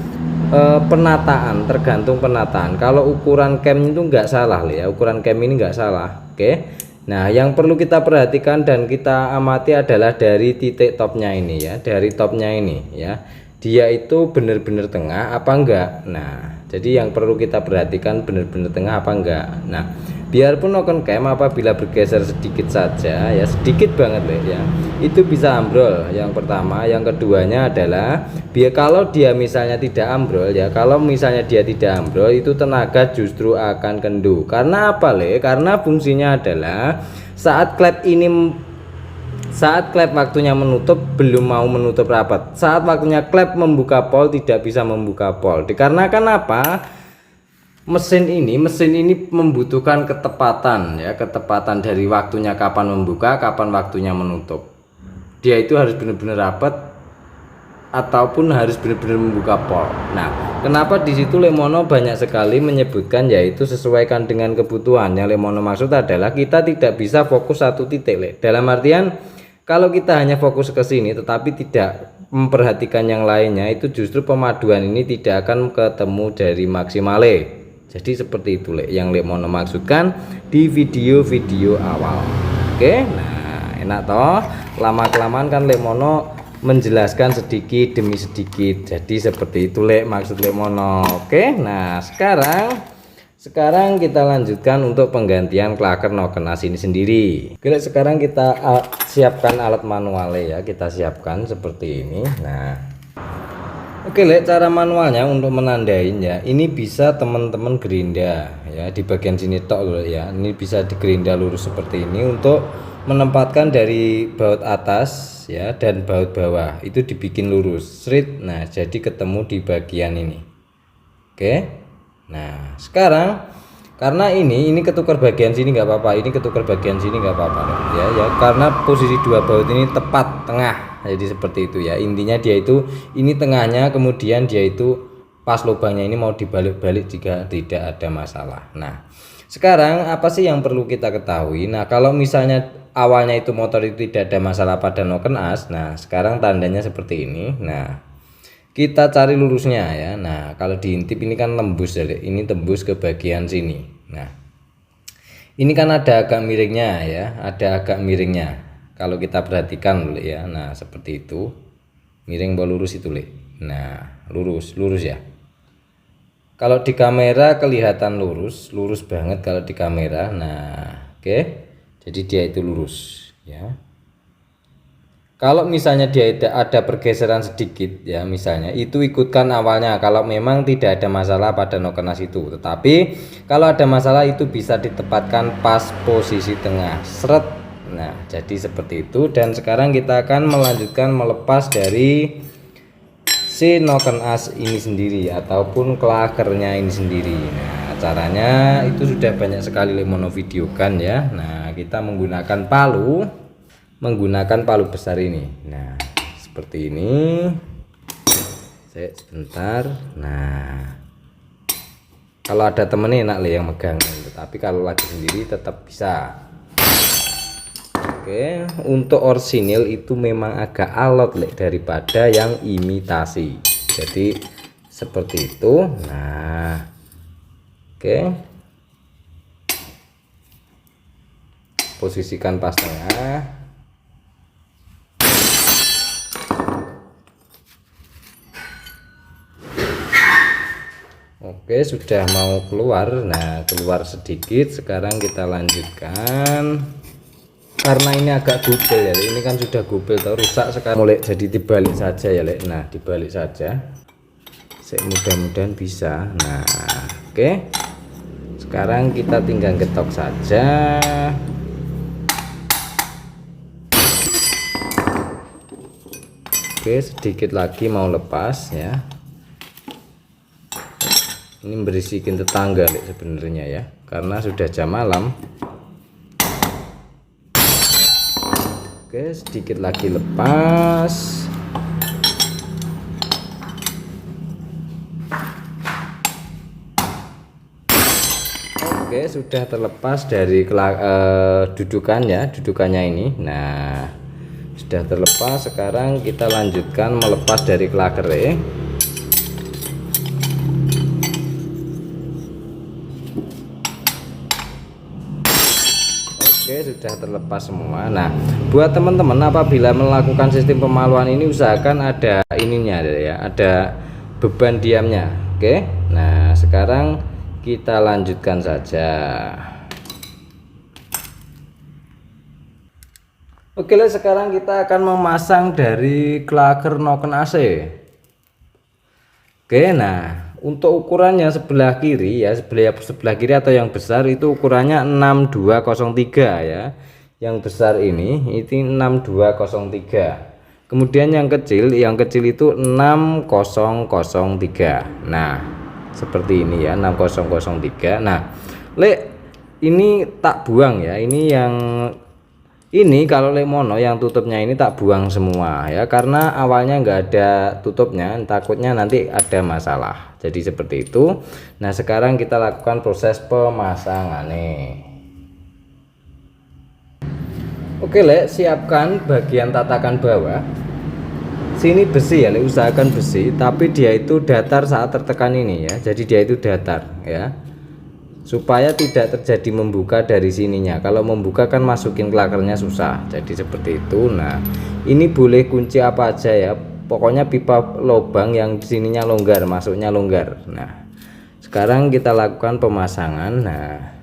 penataan, tergantung penataan. Kalau ukuran cam itu nggak salah ya, ukuran cam ini nggak salah. Oke, nah yang perlu kita perhatikan dan kita amati adalah dari titik topnya ini ya, dari topnya ini ya, dia itu benar-benar tengah apa enggak. Nah, jadi yang perlu kita perhatikan benar-benar tengah apa enggak. Nah, biarpun noken cam apabila bergeser sedikit saja ya, sedikit banget ya, itu bisa ambrol. Yang pertama, yang keduanya adalah biar kalau dia misalnya tidak ambrol ya, kalau misalnya dia tidak ambrol itu tenaga justru akan kendu. Karena apa, Karena fungsinya adalah saat klep ini, saat klep waktunya menutup belum mau menutup rapat, saat waktunya klep membuka pol tidak bisa membuka pol. Dikarenakan apa? Mesin ini membutuhkan ketepatan ya, ketepatan dari waktunya kapan membuka, kapan waktunya menutup. Dia itu harus benar-benar rapat ataupun harus benar-benar membuka pol. Nah, kenapa di situ Lekmono banyak sekali menyebutkan yaitu sesuaikan dengan kebutuhan. Yang Lekmono maksud adalah kita tidak bisa fokus satu titik, dalam artian kalau kita hanya fokus ke sini tetapi tidak memperhatikan yang lainnya, itu justru pemaduan ini tidak akan ketemu dari maksimale. Jadi seperti itu yang Lekmono maksudkan di video-video awal. Oke, nah enak toh, lama-kelamaan kan Lekmono menjelaskan sedikit demi sedikit. Jadi seperti itu maksud Lekmono. Oke, nah sekarang kita lanjutkan untuk penggantian klaker noken as ini sendiri. Oke, sekarang kita siapkan alat manualnya ya, kita siapkan seperti ini. Nah, oke, cara manualnya untuk menandain ya, ini bisa teman-teman gerinda ya di bagian sini tok ya. Ini bisa digerinda lurus seperti ini untuk menempatkan dari baut atas ya dan baut bawah itu dibikin lurus straight. Nah, jadi ketemu di bagian ini. Oke. Nah, sekarang karena ini ketukar bagian sini nggak apa-apa, ini ketukar bagian sini nggak apa-apa ya, karena posisi dua baut ini tepat tengah. Jadi seperti itu ya, intinya dia itu ini tengahnya, kemudian dia itu pas lubangnya ini mau dibalik-balik jika tidak ada masalah. Nah, sekarang apa sih yang perlu kita ketahui? Nah, kalau misalnya awalnya itu motor itu tidak ada masalah pada noken as, nah sekarang tandanya seperti ini. Nah, kita cari lurusnya ya. Nah, kalau diintip ini kan tembus ya, ini tembus ke bagian sini. Nah, ini kan ada agak miringnya ya, ada agak miringnya. Kalau kita perhatikan ya, nah seperti itu, miring atau lurus itu Nah, lurus ya. Kalau di kamera kelihatan lurus banget kalau di kamera. Nah, oke, jadi dia itu lurus ya. Kalau misalnya dia ada pergeseran sedikit ya, misalnya itu ikutkan awalnya kalau memang tidak ada masalah pada noken as itu. Tetapi kalau ada masalah itu bisa ditempatkan pas posisi tengah seret. Nah, jadi seperti itu. Dan sekarang kita akan melanjutkan melepas dari si noken as ini sendiri ataupun klakernya ini sendiri. Nah, caranya itu sudah banyak sekali Lekmono videokan ya. Nah, kita menggunakan palu menggunakan palu besar ini. Nah, seperti ini. Saya sebentar. Nah, kalau ada temennya enak yang megang, tapi kalau lagi sendiri tetap bisa. Oke, untuk orsinil itu memang agak alot daripada yang imitasi. Jadi seperti itu. Nah, oke, posisikan pas tengah. Oke, sudah mau keluar. Nah, keluar sedikit. Sekarang kita lanjutkan. Karena ini agak gubel ya, ini kan sudah gubel atau rusak sekarang. Mulai jadi dibalik saja ya, Lek. Nah, dibalik saja. Mudah-mudahan bisa. Nah, oke. Sekarang kita tinggal getok saja. Oke, sedikit lagi mau lepas ya. Ini berisikin tetangga sebenarnya ya, karena sudah jam malam. Oke, sedikit lagi lepas. Oke, sudah terlepas dari dudukannya ini. Nah, sudah terlepas. Sekarang kita lanjutkan melepas dari klakernya. Oke, sudah terlepas semua. Nah, buat teman-teman apabila melakukan sistem pemaluan ini usahakan ada ininya ya, ada beban diamnya. Oke. Nah, sekarang kita lanjutkan saja. Oke, sekarang kita akan memasang dari klaker noken AC. Oke, nah untuk ukurannya sebelah kiri ya, sebelah kiri atau yang besar itu ukurannya 6203 ya. Yang besar ini itu 6203. Kemudian yang kecil itu 6003. Nah, seperti ini ya, 6003. Nah, ini tak buang ya. Ini kalau mono yang tutupnya ini tak buang semua ya, karena awalnya nggak ada tutupnya, takutnya nanti ada masalah. Jadi seperti itu. Nah, sekarang kita lakukan proses pemasangan nih. Oke, siapkan bagian tatakan bawah. Sini besi ya, usahakan besi, tapi dia itu datar saat tertekan ini ya. Jadi dia itu datar ya, supaya tidak terjadi membuka dari sininya. Kalau membuka kan masukin klakernya susah. Jadi seperti itu. Nah, ini boleh kunci apa aja ya, pokoknya pipa lubang yang sininya longgar, masuknya longgar. Nah, sekarang kita lakukan pemasangan. Nah,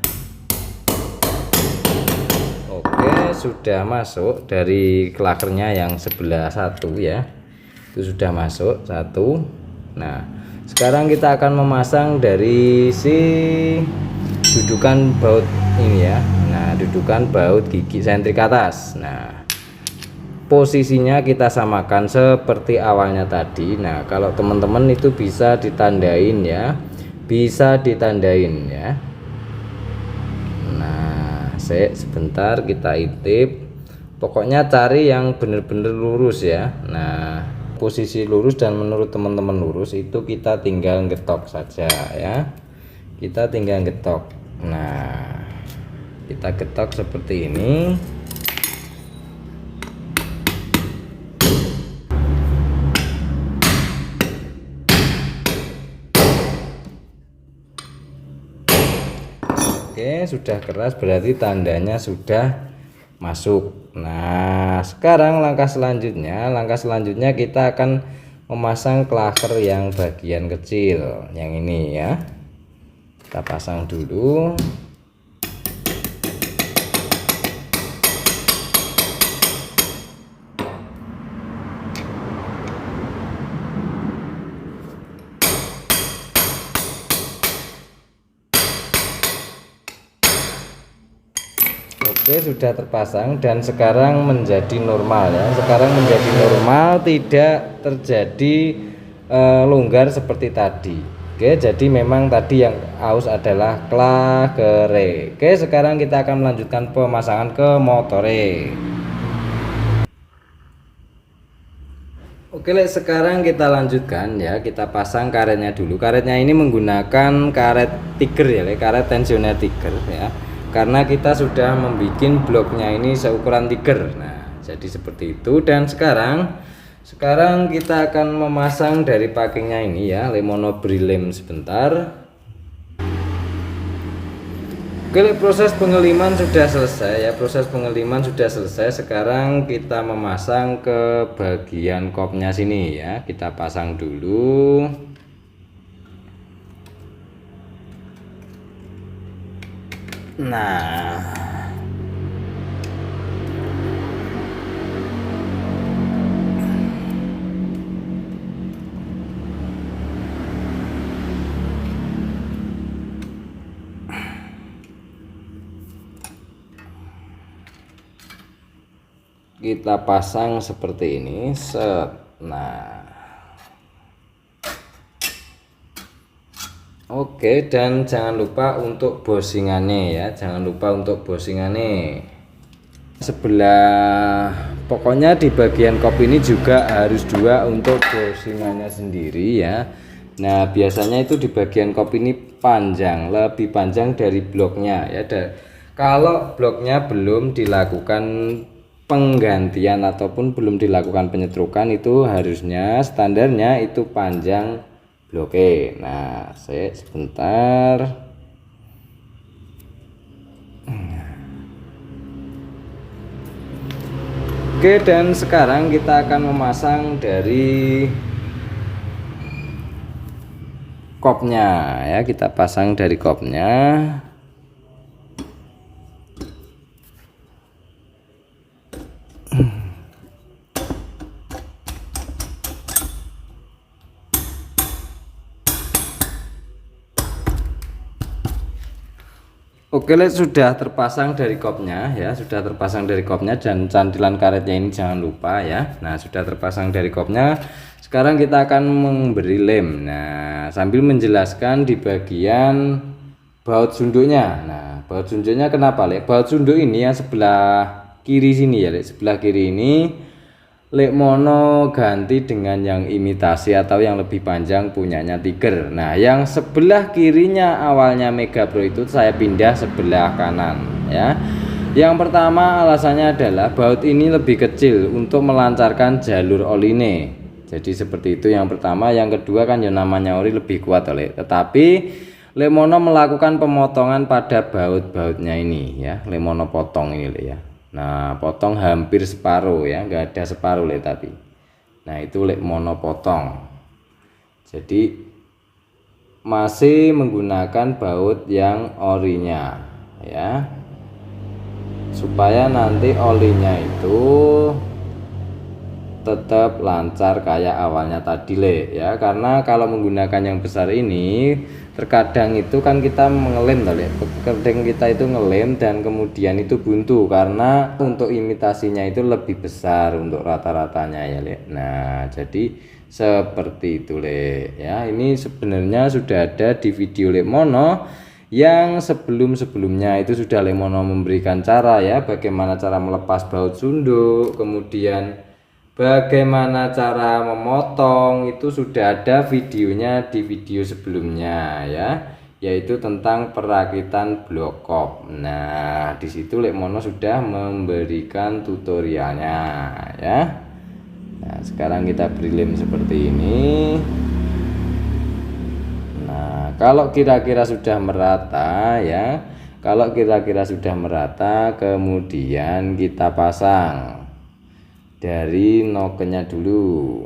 oke, sudah masuk dari klakernya yang sebelah satu ya, itu sudah masuk satu. Nah, sekarang kita akan memasang dari si dudukan baut ini ya. Nah, dudukan baut gigi sentrik atas. Nah, posisinya kita samakan seperti awalnya tadi. Nah, kalau teman-teman itu bisa ditandain ya, bisa ditandain ya. Nah, sebentar kita intip. Pokoknya cari yang benar-benar lurus ya. Nah, posisi lurus dan menurut teman-teman lurus itu kita tinggal getok saja ya. Kita tinggal getok. Nah, kita getok seperti ini. Oke, sudah keras berarti tandanya sudah masuk. Nah, sekarang langkah selanjutnya kita akan memasang klaker yang bagian kecil yang ini ya. Kita pasang dulu. Oke, sudah terpasang dan sekarang menjadi normal ya. Sekarang menjadi normal, tidak terjadi longgar seperti tadi. Oke, jadi memang tadi yang aus adalah klakere. Oke, sekarang kita akan melanjutkan pemasangan ke motore. Oke, sekarang kita lanjutkan ya, kita pasang karetnya dulu. Karetnya ini menggunakan karet tiger ya, karet tensioner tiger ya. Karena kita sudah membuat bloknya ini seukuran tiger. Nah, jadi seperti itu. Dan sekarang kita akan memasang dari packingnya ini ya, Lemono beri lem sebentar. Oke, proses pengeliman sudah selesai ya, sekarang kita memasang ke bagian kopnya sini ya, kita pasang dulu. Nah, kita pasang seperti ini, set. Nah, oke, dan jangan lupa untuk bosingannya ya, sebelah, pokoknya di bagian kop ini juga harus 2 untuk bosingannya sendiri ya. Nah, biasanya itu di bagian kop ini lebih panjang dari bloknya ya. Kalau bloknya belum dilakukan penggantian ataupun belum dilakukan penyetrukan, itu harusnya standarnya itu panjang bloknya. Nah, saya sebentar. Oke, dan sekarang kita akan memasang dari kopnya ya, kita pasang dari kopnya. Oke, sudah terpasang dari kopnya ya, dan cantilan karetnya ini jangan lupa ya. Nah, sudah terpasang dari kopnya. Sekarang kita akan memberi lem. Nah, sambil menjelaskan di bagian baut sunduknya. Nah, baut sunduknya kenapa, baut sunduk ini yang sebelah kiri sini ya, sebelah kiri ini Lemono ganti dengan yang imitasi atau yang lebih panjang punyanya Tiger. Nah, yang sebelah kirinya awalnya Mega Pro itu saya pindah sebelah kanan ya. Yang pertama alasannya adalah baut ini lebih kecil untuk melancarkan jalur oline. Jadi seperti itu yang pertama. Yang kedua kan yang namanya ori lebih kuat tetapi Lemono melakukan pemotongan pada baut-bautnya ini ya. Lemono potong ini ya. Nah, potong hampir separuh ya, enggak ada separuh tapi. Nah, itu Lemono potong. Jadi masih menggunakan baut yang orinya ya. Supaya nanti olinya itu tetap lancar kayak awalnya tadi ya. Karena kalau menggunakan yang besar ini terkadang itu kan kita mengelem kadang kita itu ngelem dan kemudian itu buntu karena untuk imitasinya itu lebih besar untuk rata-ratanya ya Nah, jadi seperti itu ya. Ini sebenarnya sudah ada di video Lemono yang sebelumnya itu sudah Lemono memberikan cara ya, bagaimana cara melepas baut sunduk, kemudian bagaimana cara memotong, itu sudah ada videonya di video sebelumnya ya, yaitu tentang perakitan blok kop. Nah, di situ Lemono sudah memberikan tutorialnya ya. Nah, sekarang kita beri lem seperti ini. Nah, kalau kira-kira sudah merata ya, kemudian kita pasang dari nokennya dulu.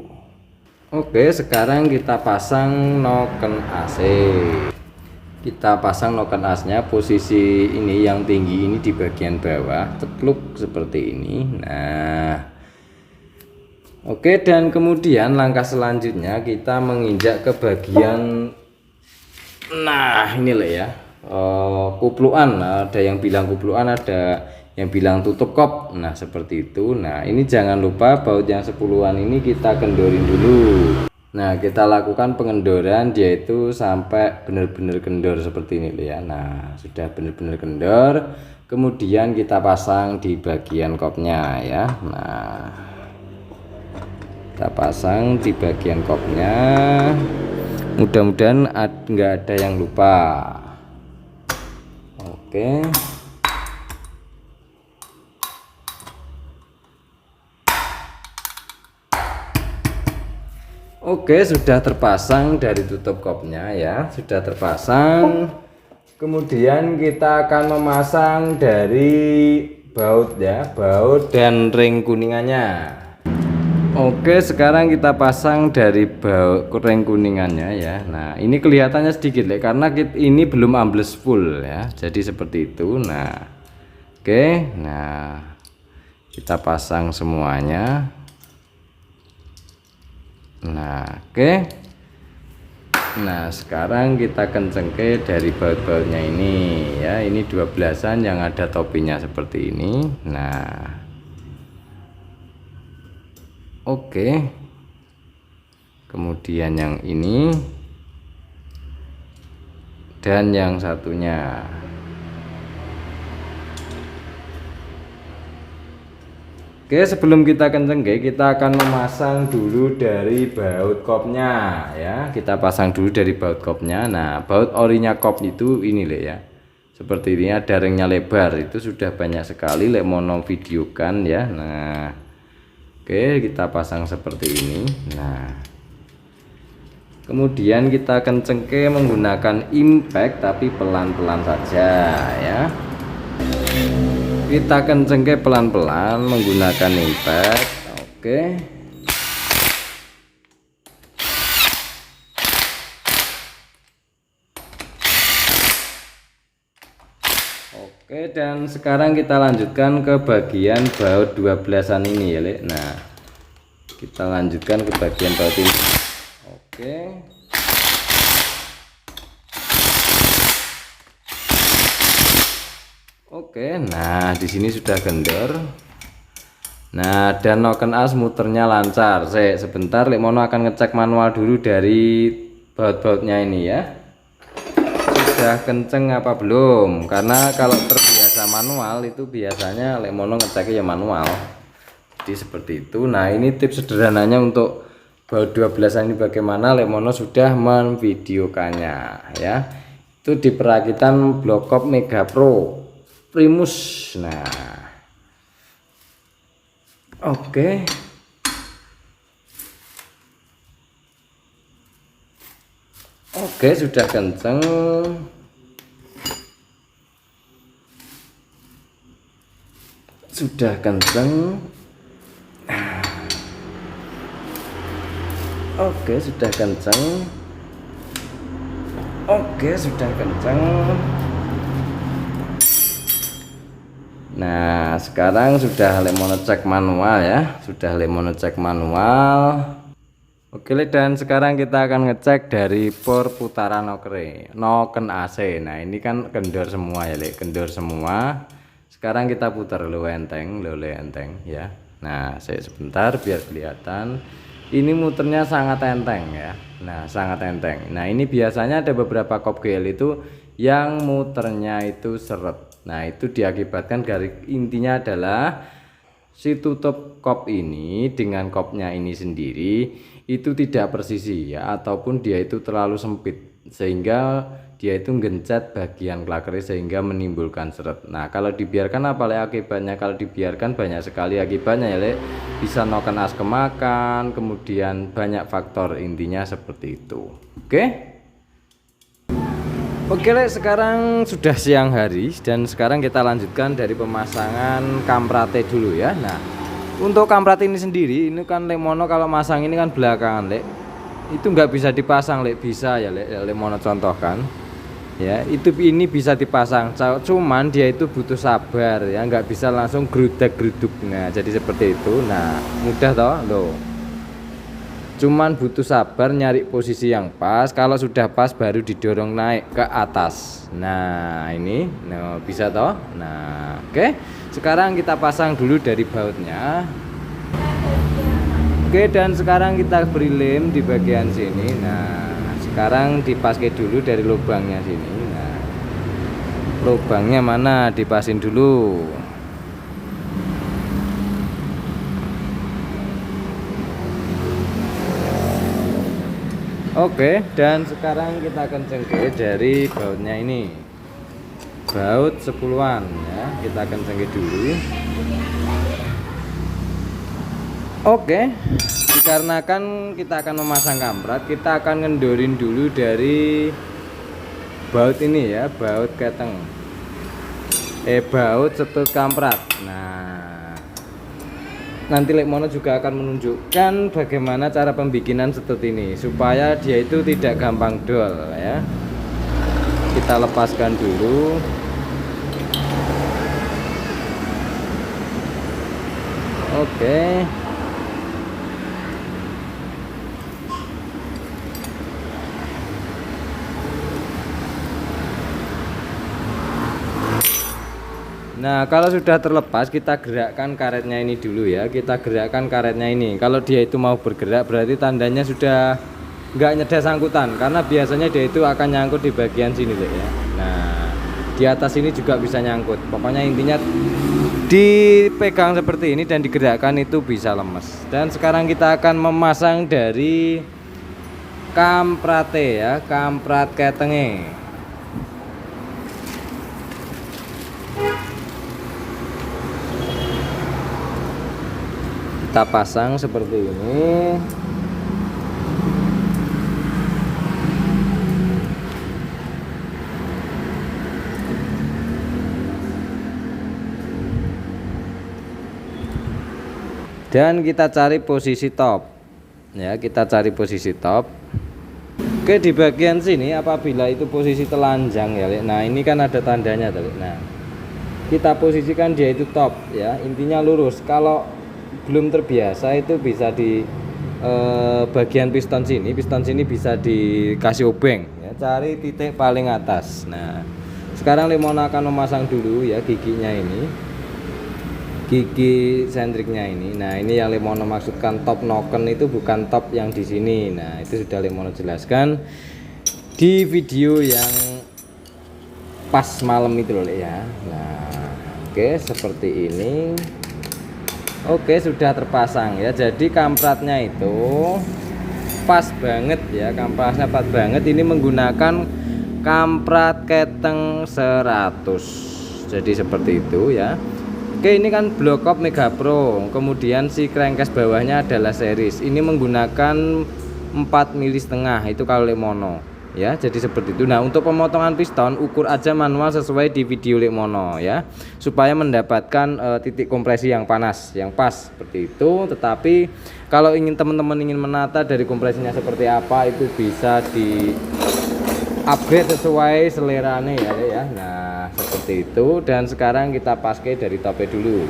Oke, sekarang kita pasang noken AC. Kita pasang noken asnya, posisi ini yang tinggi ini di bagian bawah, cekluk seperti ini. Nah, oke, dan kemudian langkah selanjutnya kita menginjak ke bagian, nah ini ya, kupluan. Ada yang bilang kupluan, ada yang bilang tutup kop. Nah, seperti itu. Nah, ini jangan lupa baut yang 10-an ini kita kendorin dulu. Nah, kita lakukan pengendoran yaitu sampai benar-benar kendor seperti ini ya. Nah, sudah benar-benar kendor, kemudian kita pasang di bagian kopnya ya. Nah, kita pasang di bagian kopnya. Mudah-mudahan nggak ada yang lupa. Oke. Oke, sudah terpasang dari tutup kopnya ya, sudah terpasang. Kemudian kita akan memasang dari baut ya, baut dan ring kuningannya. Oke, sekarang kita pasang dari baut ring kuningannya ya. Nah, ini kelihatannya sedikit karena ini belum ambles full ya. Jadi seperti itu. Nah, oke. Nah, kita pasang semuanya. Nah, oke. Nah, sekarang kita kencengke dari baut-bautnya ini ya. Ini 12-an yang ada topinya seperti ini. Nah, oke. Kemudian yang ini dan yang satunya. Oke, sebelum kita kencengke, kita akan memasang dulu dari baut kopnya ya. Kita pasang dulu dari baut kopnya. Nah, baut orinya kop itu ini ya. Seperti ini, ada ringnya lebar. Itu sudah banyak sekali mono videokan ya. Nah, oke, kita pasang seperti ini. Nah, kemudian kita kencengke menggunakan impact tapi pelan-pelan saja ya. Kita kencengke pelan-pelan menggunakan impact. Oke. Oke, dan sekarang kita lanjutkan ke bagian baut 12-an ini ya, Lek. Nah, kita lanjutkan ke bagian baut ini. Oke. Oke, nah di sini sudah kendor. Nah, dan noken as muternya lancar. Sebentar, Lek Mono akan ngecek manual dulu dari baut-bautnya ini ya. Sudah kenceng apa belum? Karena kalau terbiasa manual itu biasanya Lek Mono ngeceknya ya manual. Jadi seperti itu. Nah, ini tips sederhananya untuk baut 12-an ini bagaimana Lek Mono sudah memvideokannya ya. Itu di perakitan Blocop Mega Pro Primus. Nah, oke. Oke, sudah kenceng. Sudah kenceng. Oke, sudah kenceng. Oke, sudah kenceng. Nah, sekarang sudah Lek Mono cek manual ya. Sudah Lek Mono cek manual. Oke, dan sekarang kita akan ngecek dari perputaran noken AC. Nah, ini kan kendor semua ya, Lek. Kendor semua. Sekarang kita putar lo enteng ya. Nah, saya sebentar biar kelihatan. Ini muternya sangat enteng ya. Nah, sangat enteng. Nah, ini biasanya ada beberapa kop GL itu yang muternya itu seret. Nah, itu diakibatkan dari intinya adalah si tutup kop ini dengan kopnya ini sendiri itu tidak presisi ya, ataupun dia itu terlalu sempit sehingga dia itu ngencet bagian klakernya sehingga menimbulkan seret. Nah, kalau dibiarkan apa akibatnya? Kalau dibiarkan banyak sekali akibatnya ya, Lek. Bisa noken as kemakan, kemudian banyak faktor, intinya seperti itu. Oke. Oke, Lek, sekarang sudah siang hari dan sekarang kita lanjutkan dari pemasangan kamprate dulu ya. Nah, untuk kamprat ini sendiri ini kan Lek Mono kalau masang ini kan belakangan, Lek. Itu nggak bisa dipasang, Lek. Bisa ya, Lek Mono contohkan. Ya, ini bisa dipasang. Cuman dia itu butuh sabar ya, nggak bisa langsung geruduk. Nah, jadi seperti itu. Nah, mudah toh, loh. Cuman butuh sabar nyari posisi yang pas. Kalau sudah pas baru didorong naik ke atas. Nah, ini bisa toh. Nah, oke. Sekarang kita pasang dulu dari bautnya. Oke, dan sekarang kita beri lem di bagian sini. Nah, sekarang dipakai dulu dari lubangnya sini. Nah, lubangnya mana dipasin dulu. Oke, dan sekarang kita akan cengkeh dari bautnya ini, baut 10-an ya, kita akan cengkeh dulu. Oke, dikarenakan kita akan memasang kamprat, kita akan ngendorin dulu dari baut ini ya, baut keteng, baut setut kamprat. Nah, nanti Lek Mono juga akan menunjukkan bagaimana cara pembikinan setut ini supaya dia itu tidak gampang dol ya. Kita lepaskan dulu. Oke. Nah, kalau sudah terlepas, kita gerakkan karetnya ini dulu ya. Kita gerakkan karetnya ini. Kalau dia itu mau bergerak, berarti tandanya sudah nggak nyedes sangkutan. Karena biasanya dia itu akan nyangkut di bagian sini deh ya. Nah, di atas ini juga bisa nyangkut. Pokoknya intinya dipegang seperti ini dan digerakkan itu bisa lemes. Dan sekarang kita akan memasang dari kamprate ya, kamprat ketenge. Kita pasang seperti ini. Dan kita cari posisi top. Ya, kita cari posisi top. Oke, di bagian sini apabila itu posisi telanjang ya, nah ini kan ada tandanya tadi. Nah, kita posisikan dia itu top ya, intinya lurus. Kalau belum terbiasa itu bisa di bagian piston sini bisa dikasih obeng ya, cari titik paling atas. Nah, sekarang Lek Mono akan memasang dulu ya giginya ini, gigi sentriknya ini. Nah, ini yang Lek Mono maksudkan top noken itu bukan top yang di sini. Nah, itu sudah Lek Mono jelaskan di video yang pas malam itu loh ya. Nah, oke, seperti ini. Oke, sudah terpasang ya. Jadi kampratnya itu pas banget ya, kampratnya pas banget. Ini menggunakan kamprat keteng 100. Jadi seperti itu ya. Oke, ini kan Blockup Mega Pro. Kemudian si crankcase bawahnya adalah series. Ini menggunakan 4,5 mili itu kalau Lek Mono ya. Jadi seperti itu. Nah, untuk pemotongan piston ukur aja manual sesuai di video Lek Mono ya, supaya mendapatkan titik kompresi yang panas, yang pas seperti itu. Tetapi kalau teman-teman ingin menata dari kompresinya seperti apa, itu bisa di upgrade sesuai selerane ya. Nah, seperti itu. Dan sekarang kita pakai dari tope dulu.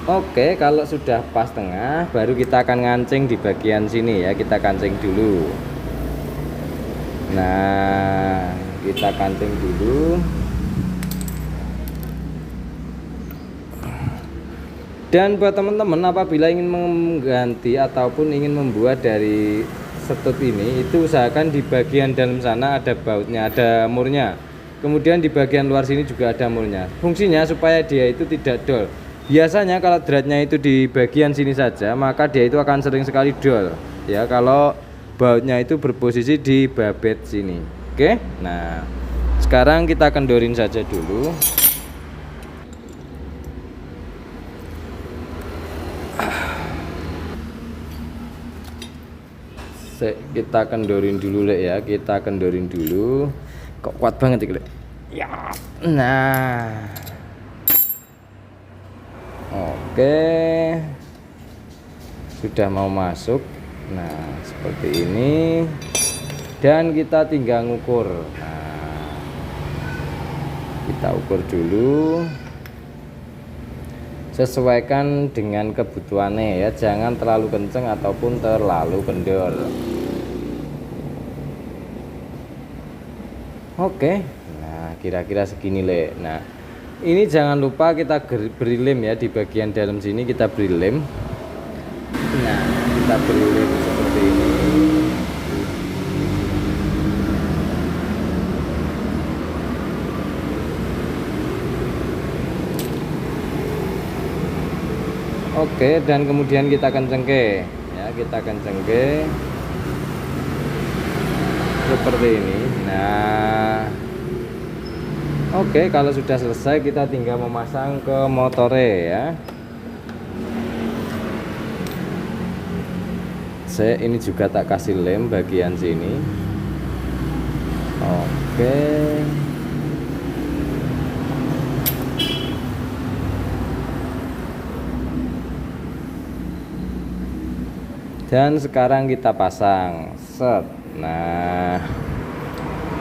Oke, kalau sudah pas tengah, baru kita akan ngancing di bagian sini ya. Kita kancing dulu. Nah, kita kancing dulu. Dan buat teman-teman apabila ingin mengganti ataupun ingin membuat dari setut ini, itu usahakan di bagian dalam sana ada bautnya, ada murnya. Kemudian di bagian luar sini juga ada murnya. Fungsinya supaya dia itu tidak dol. Biasanya kalau dratnya itu di bagian sini saja, maka dia itu akan sering sekali dol ya, kalau bautnya itu berposisi di babet sini. Oke, nah sekarang kita kendorin saja dulu. Kita kendorin dulu Lek ya, kita kendorin dulu. Kok kuat banget Lek ya. Nah, oke, sudah mau masuk. Nah, seperti ini. Dan kita tinggal ngukur. Nah, kita ukur dulu. Sesuaikan dengan kebutuhannya ya, jangan terlalu kenceng ataupun terlalu kendor. Oke, nah kira-kira segini Lek. Nah, ini jangan lupa kita beri lem ya, di bagian dalam sini kita beri lem. Nah, kita beri lem seperti ini. Oke, dan kemudian kita kencengke ya, kita kencengke seperti ini. Nah, oke, kalau sudah selesai kita tinggal memasang ke motore ya. Saya ini juga tak kasih lem bagian sini. Oke. Dan sekarang kita pasang. Set. Nah,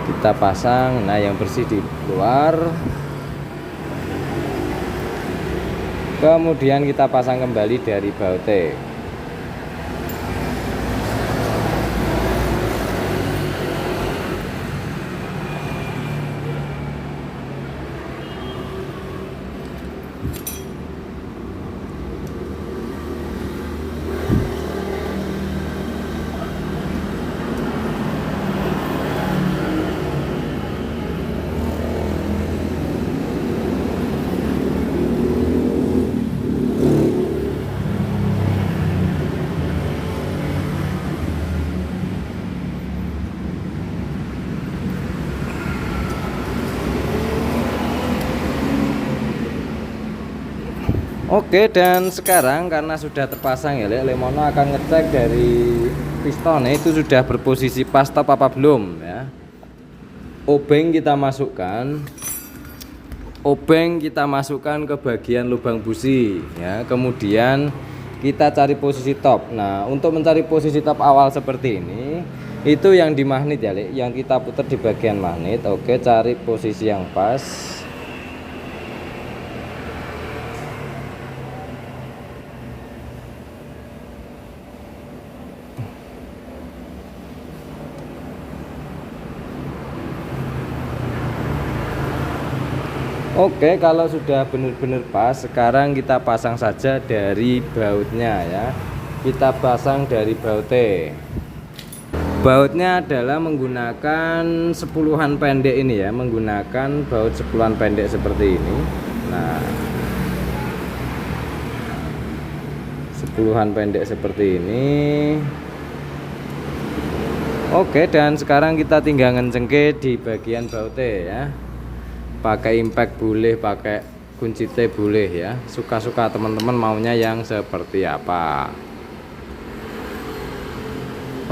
kita pasang. Nah, yang bersih di luar. Kemudian kita pasang kembali dari bautnya. Oke, dan sekarang karena sudah terpasang ya, Lemono akan ngecek dari pistonnya itu sudah berposisi pas top apa belum ya. Obeng kita masukkan ke bagian lubang busi ya. Kemudian kita cari posisi top. Nah, untuk mencari posisi top awal seperti ini, itu yang di magnet ya, yang kita putar di bagian magnet. Oke, cari posisi yang pas. Oke, kalau sudah benar-benar pas, sekarang kita pasang saja dari bautnya ya. Kita pasang dari bautnya. Bautnya adalah menggunakan 10-an pendek ini ya, menggunakan baut 10-an pendek seperti ini. Nah, 10-an pendek seperti ini. Oke, dan sekarang kita tinggal ngencengke di bagian bautnya ya. Pakai impact boleh, pakai kunci T boleh ya, suka-suka teman-teman maunya yang seperti apa.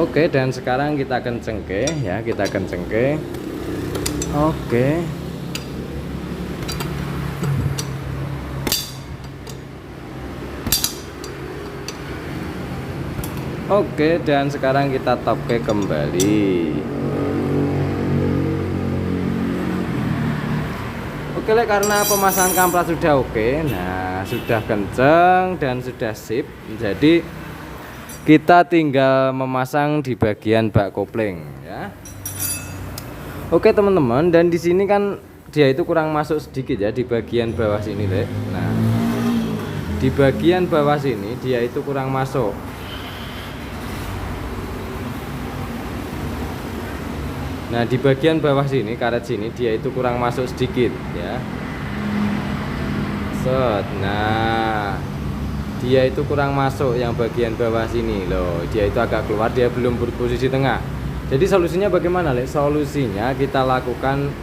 Oke, dan sekarang kita kencengke ya, kita kencengke. Oke. Oke, dan sekarang kita topke kembali. Oke, karena pemasangan kamprat sudah oke, nah sudah kenceng dan sudah sip, jadi kita tinggal memasang di bagian bak kopling ya. Oke teman-teman, dan di sini kan dia itu kurang masuk sedikit ya di bagian bawah sini, Lek. Nah, di bagian bawah sini dia itu kurang masuk. Nah, di bagian bawah sini, karet sini dia itu kurang masuk sedikit ya. Set. Nah, dia itu kurang masuk yang bagian bawah sini loh. Dia itu agak keluar, dia belum berposisi tengah. Jadi solusinya bagaimana, Lek? Solusinya kita lakukan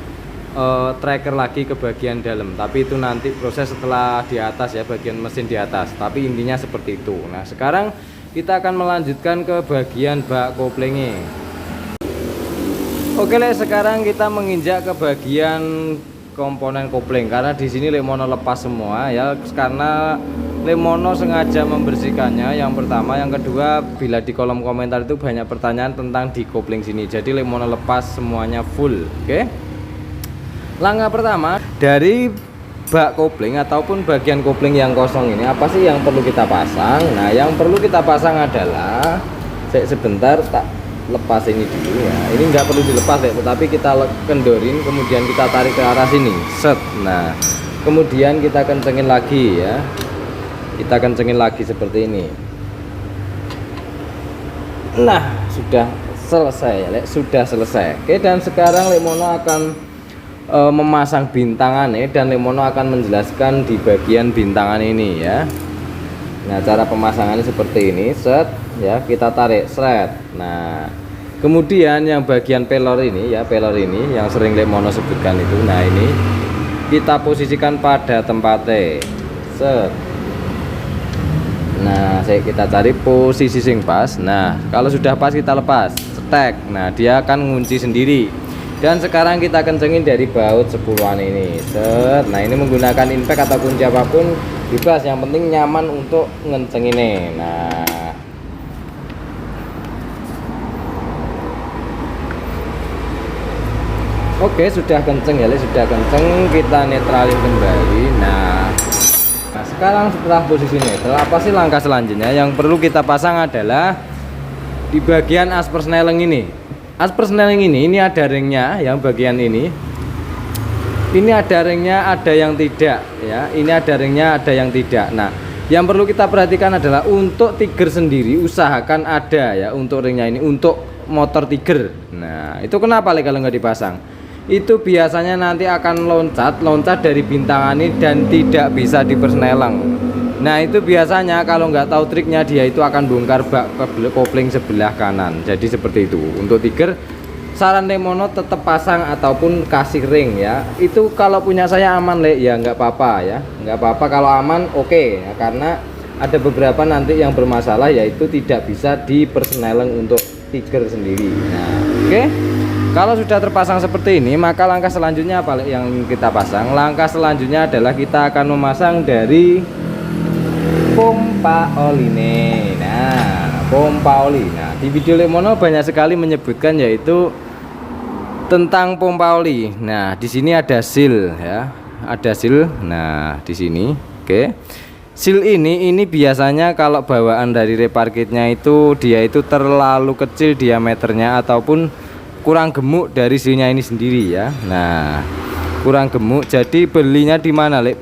tracker lagi ke bagian dalam. Tapi itu nanti proses setelah di atas ya, bagian mesin di atas. Tapi intinya seperti itu. Nah, sekarang kita akan melanjutkan ke bagian bak koplingnya. Oke, sekarang kita menginjak ke bagian komponen kopling karena di sini Lemono lepas semua ya, karena Lemono sengaja membersihkannya. Yang pertama, yang kedua, bila di kolom komentar itu banyak pertanyaan tentang di kopling sini, jadi Lemono lepas semuanya full. Oke, langkah pertama dari bak kopling ataupun bagian kopling yang kosong ini, apa sih yang perlu kita pasang? Nah, yang perlu kita pasang adalah, sebentar tak lepas ini dulu ya, ini nggak perlu dilepas ya, tetapi kita kendorin, kemudian kita tarik ke arah sini, set. Nah, kemudian kita kencengin lagi ya, kita kencengin lagi seperti ini. Nah, sudah selesai ya, sudah selesai. Oke, dan sekarang Lemono akan memasang bintangannya, dan Lemono akan menjelaskan di bagian bintangan ini ya. Nah, cara pemasangannya seperti ini, set ya, kita tarik seret. Nah, kemudian yang bagian pelor ini ya, pelor ini yang sering Lemono sebutkan itu. Nah, ini kita posisikan pada tempatnya. Set. Nah, kita cari posisi sing pas. Nah, kalau sudah pas kita lepas, cetek. Nah, dia akan ngunci sendiri. Dan sekarang kita kencengin dari baut 10-an ini. Set. Nah, ini menggunakan impact atau kunci apapun bebas, yang penting nyaman untuk ngencenginnya. Nah, oke, sudah kenceng ya, sudah kenceng, kita netralin kembali. Nah, sekarang setelah posisi netral, apa sih langkah selanjutnya? Yang perlu kita pasang adalah di bagian as persneling ini. As persneling ini ada ringnya, yang bagian ini ada ringnya, ada yang tidak ya. Ini ada ringnya, ada yang tidak. Nah, yang perlu kita perhatikan adalah untuk tiger sendiri usahakan ada ya, untuk ringnya ini untuk motor tiger. Nah, itu kenapa kalau nggak dipasang? Itu biasanya nanti akan loncat dari bintangan ini dan tidak bisa dipersneleng. Nah, itu biasanya kalau nggak tahu triknya, dia itu akan bongkar bak kopling sebelah kanan. Jadi seperti itu. Untuk tiger, saran Lemono tetap pasang ataupun kasih ring ya. Itu kalau punya saya aman ya, nggak apa-apa ya, nggak apa-apa kalau aman, oke ya, karena ada beberapa nanti yang bermasalah, yaitu tidak bisa dipersneleng untuk tiger sendiri. Nah, oke. Kalau sudah terpasang seperti ini, maka langkah selanjutnya apa yang kita pasang? Langkah selanjutnya adalah kita akan memasang dari pompa oli nih. Nah, pompa oli. Nah, di video Lemono banyak sekali menyebutkan yaitu tentang pompa oli. Nah, di sini ada seal ya, ada seal. Nah, di sini, oke. Seal ini biasanya kalau bawaan dari repair kitnya itu dia itu terlalu kecil diameternya ataupun kurang gemuk dari sealnya ini sendiri ya. Nah, kurang gemuk, jadi belinya di mana, Le?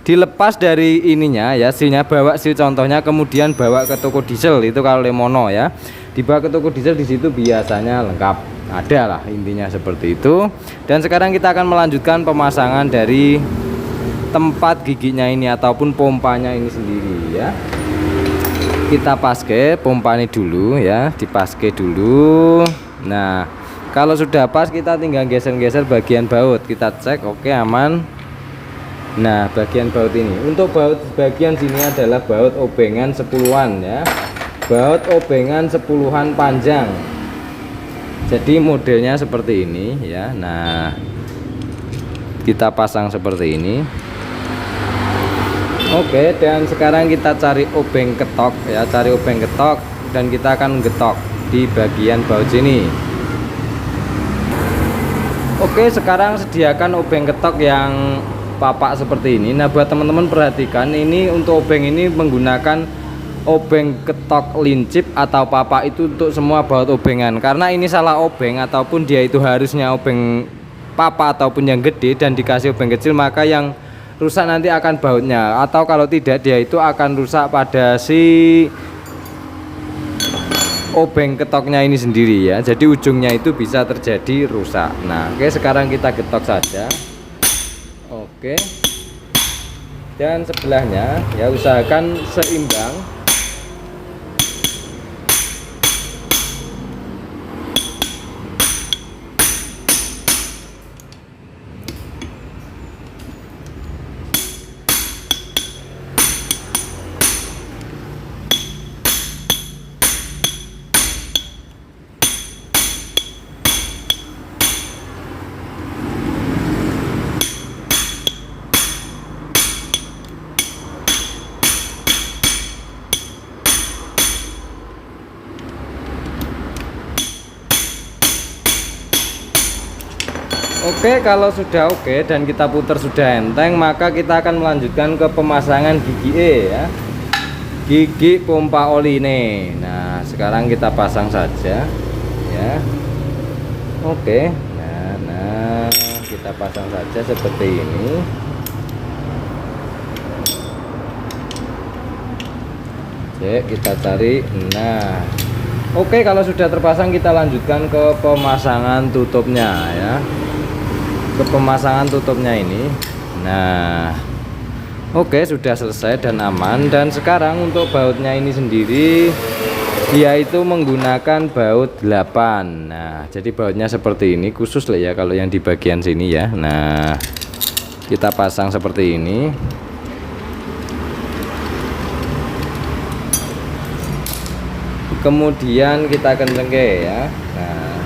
Dilepas dari ininya ya, sealnya, bawa seal contohnya, kemudian bawa ke toko diesel. Itu kalau Lemono ya, dibawa ke toko diesel, di situ biasanya lengkap ada lah, intinya seperti itu. Dan sekarang kita akan melanjutkan pemasangan dari tempat giginya ini ataupun pompanya ini sendiri ya. Kita paske pompa ini dulu ya, dipaske dulu. Nah, kalau sudah pas, kita tinggal geser-geser bagian baut, kita cek oke, aman. Nah, bagian baut ini, untuk baut bagian sini adalah baut obengan 10-an ya, baut obengan 10-an panjang. Jadi modelnya seperti ini ya. Nah, kita pasang seperti ini. Oke, dan sekarang kita cari obeng ketok ya, cari obeng ketok, dan kita akan getok di bagian baut sini. Oke, sekarang sediakan obeng ketok yang papak seperti ini. Nah, buat teman-teman perhatikan, ini untuk obeng ini menggunakan obeng ketok lincip atau papak itu untuk semua baut obengan. Karena ini salah obeng ataupun dia itu harusnya obeng papak ataupun yang gede dan dikasih obeng kecil, maka yang rusak nanti akan bautnya, atau kalau tidak dia itu akan rusak pada si obeng ketoknya ini sendiri ya. Jadi ujungnya itu bisa terjadi rusak. Nah, oke, sekarang kita getok saja. Oke. Dan sebelahnya ya, usahakan seimbang. Oke, kalau sudah oke dan kita putar sudah enteng, maka kita akan melanjutkan ke pemasangan gigi E ya, gigi pompa oli nih. Nah, sekarang kita pasang saja ya. Oke, nah kita pasang saja seperti ini. Oke, kita cari. Nah, oke, kalau sudah terpasang, kita lanjutkan ke pemasangan tutupnya ya, ke pemasangan tutupnya ini. Nah, Oke, sudah selesai dan aman. Dan sekarang untuk bautnya ini sendiri, dia itu menggunakan baut 8. Nah, jadi bautnya seperti ini, khusus lah ya kalau yang di bagian sini ya. Nah, kita pasang seperti ini. Kemudian kita kencengke ya. Nah,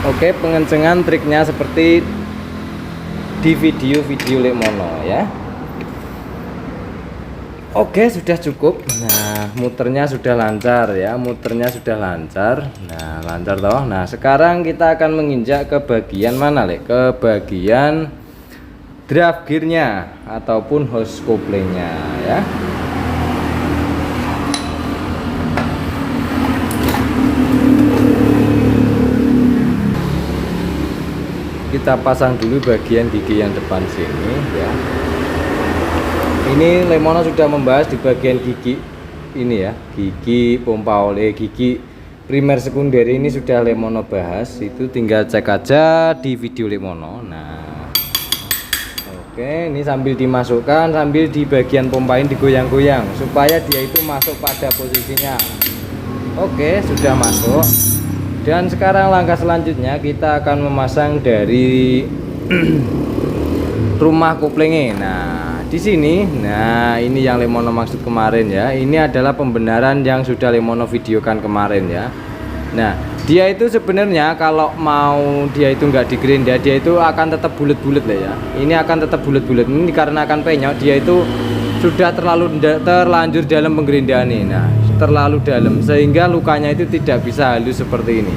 oke, pengencengan triknya seperti di video-video Lemono ya. Oke, sudah cukup. Nah, muternya sudah lancar ya, muternya sudah lancar. Nah, lancar toh. Nah, sekarang kita akan menginjak ke bagian mana, Lek? Ke bagian draft gearnya ataupun hose couplingnya ya. Kita pasang dulu bagian gigi yang depan sini ya. Ini Lemono sudah membahas di bagian gigi ini ya, gigi pompa oleh, gigi primer sekunder ini sudah Lemono bahas. Itu tinggal cek aja di video Lemono. Nah, oke, ini sambil dimasukkan, sambil di bagian pompain digoyang-goyang supaya dia itu masuk pada posisinya. Oke, sudah masuk. Dan sekarang langkah selanjutnya kita akan memasang dari rumah couplingnya. Nah, di sini, nah ini yang Lemono maksud kemarin ya. Ini adalah pembenaran yang sudah Lemono videokan kemarin ya. Nah, dia itu sebenarnya kalau mau dia itu nggak di gerinda, dia itu akan tetap bulat-bulat lah ya. Ini akan tetap bulat-bulat. Ini karena akan penyok, dia itu sudah terlanjur dalam pengerindaan ini. Nah, terlalu dalam sehingga lukanya itu tidak bisa halus seperti ini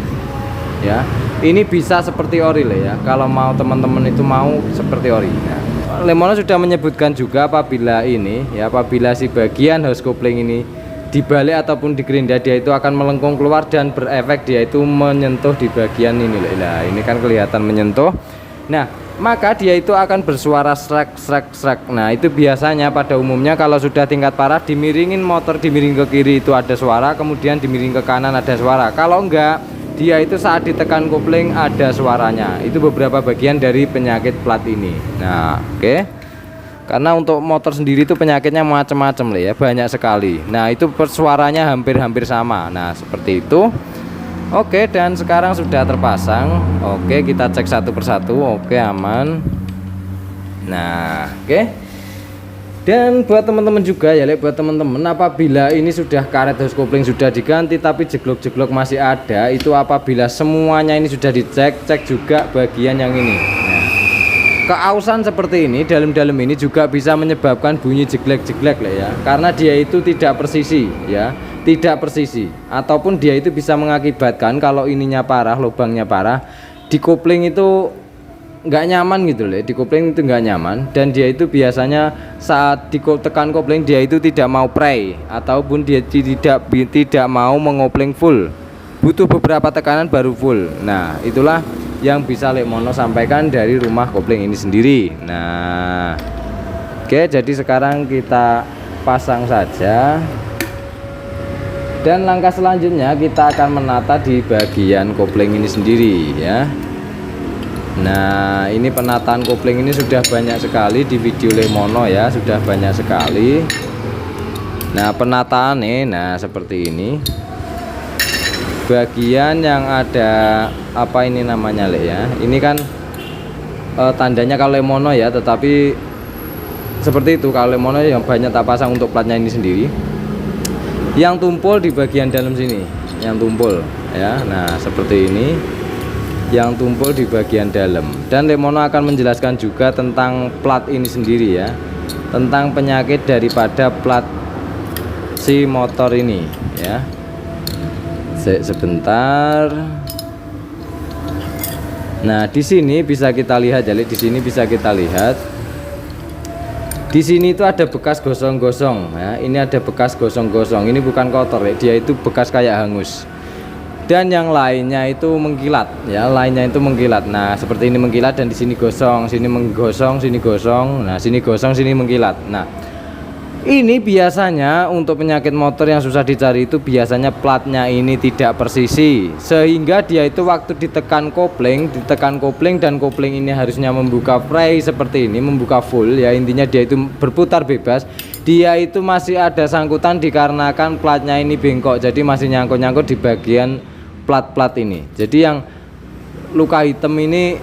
ya. Ini bisa seperti ori lah ya, kalau mau teman-teman itu mau seperti ori. Nah, Lemono sudah menyebutkan juga apabila ini ya, apabila si bagian hose coupling ini dibalik ataupun digerinda, dia itu akan melengkung keluar dan berefek dia itu menyentuh di bagian ini lah. Ini kan kelihatan menyentuh. Nah, maka dia itu akan bersuara srek. Nah, itu biasanya pada umumnya kalau sudah tingkat parah, dimiringin motor, dimiring ke kiri itu ada suara, kemudian dimiring ke kanan ada suara. Kalau enggak, dia itu saat ditekan kopling ada suaranya. Itu beberapa bagian dari penyakit plat ini. Nah, oke. Karena untuk motor sendiri itu penyakitnya macam-macam lah ya, banyak sekali. Nah, itu suaranya hampir-hampir sama. Nah, seperti itu. Oke, dan sekarang sudah terpasang. Oke, kita cek satu persatu. Oke, aman. Nah, oke. Dan buat teman-teman juga ya, buat teman-teman apabila ini sudah karet hose coupling sudah diganti tapi jeglok-jeglok masih ada, itu apabila semuanya ini sudah dicek, cek juga bagian yang ini. Nah, keausan seperti ini dalam-dalam ini juga bisa menyebabkan bunyi jeglek-jeglek lah ya, karena dia itu tidak presisi ya. Tidak presisi, ataupun dia itu bisa mengakibatkan kalau ininya parah, lubangnya parah, di kopling itu nggak nyaman gitu loh. Di kopling itu nggak nyaman, dan dia itu biasanya saat ditekan kopling dia itu tidak mau pray, ataupun dia tidak mau mengopling full, butuh beberapa tekanan baru full. Nah, itulah yang bisa Lemono sampaikan dari rumah kopling ini sendiri. Nah, oke, jadi sekarang kita pasang saja. Dan langkah selanjutnya kita akan menata di bagian kopling ini sendiri ya. Nah, ini penataan kopling ini sudah banyak sekali di video Lemono ya, sudah banyak sekali. Nah, penataannya nah seperti ini. Bagian yang ada apa ini namanya Le ya. Ini kan tandanya kalau Lemono ya, tetapi seperti itu kalau Lemono yang banyak tak pasang untuk platnya ini sendiri. Yang tumpul di bagian dalam sini, yang tumpul ya. Nah, seperti ini, yang tumpul di bagian dalam. Dan Lemono akan menjelaskan juga tentang plat ini sendiri ya, tentang penyakit daripada plat si motor ini ya. Sebentar. Nah, di sini bisa kita lihat ya, di sini bisa kita lihat. Di sini itu ada bekas gosong-gosong ya. Ini ada bekas gosong-gosong. Ini bukan kotor ya, dia itu bekas kayak hangus. Dan yang lainnya itu mengkilat ya, lainnya itu mengkilat. Nah, seperti ini mengkilat, dan di sini gosong, sini menggosong, sini gosong. Nah, sini gosong, sini mengkilat. Nah, Ini biasanya untuk penyakit motor yang susah dicari itu biasanya platnya ini tidak presisi, sehingga dia itu waktu ditekan kopling dan kopling ini harusnya membuka fray seperti ini, membuka full ya, intinya dia itu berputar bebas, dia itu masih ada sangkutan dikarenakan platnya ini bengkok, jadi masih nyangkut-nyangkut di bagian plat-plat ini. Jadi yang luka hitam ini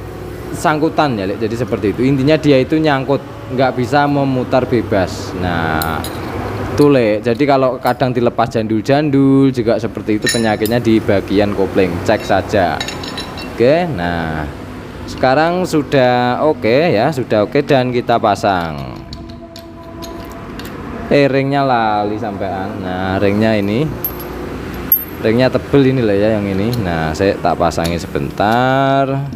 sangkutan ya, jadi seperti itu, intinya dia itu nyangkut, nggak bisa memutar bebas. Nah tuh jadi kalau kadang dilepas jandul-jandul juga seperti itu penyakitnya di bagian kopling, cek saja. Oke, nah sekarang sudah oke ya, sudah oke, dan kita pasang ringnya lali sampean. Nah ringnya tebel ini lah ya, yang ini. Nah saya tak pasangi sebentar.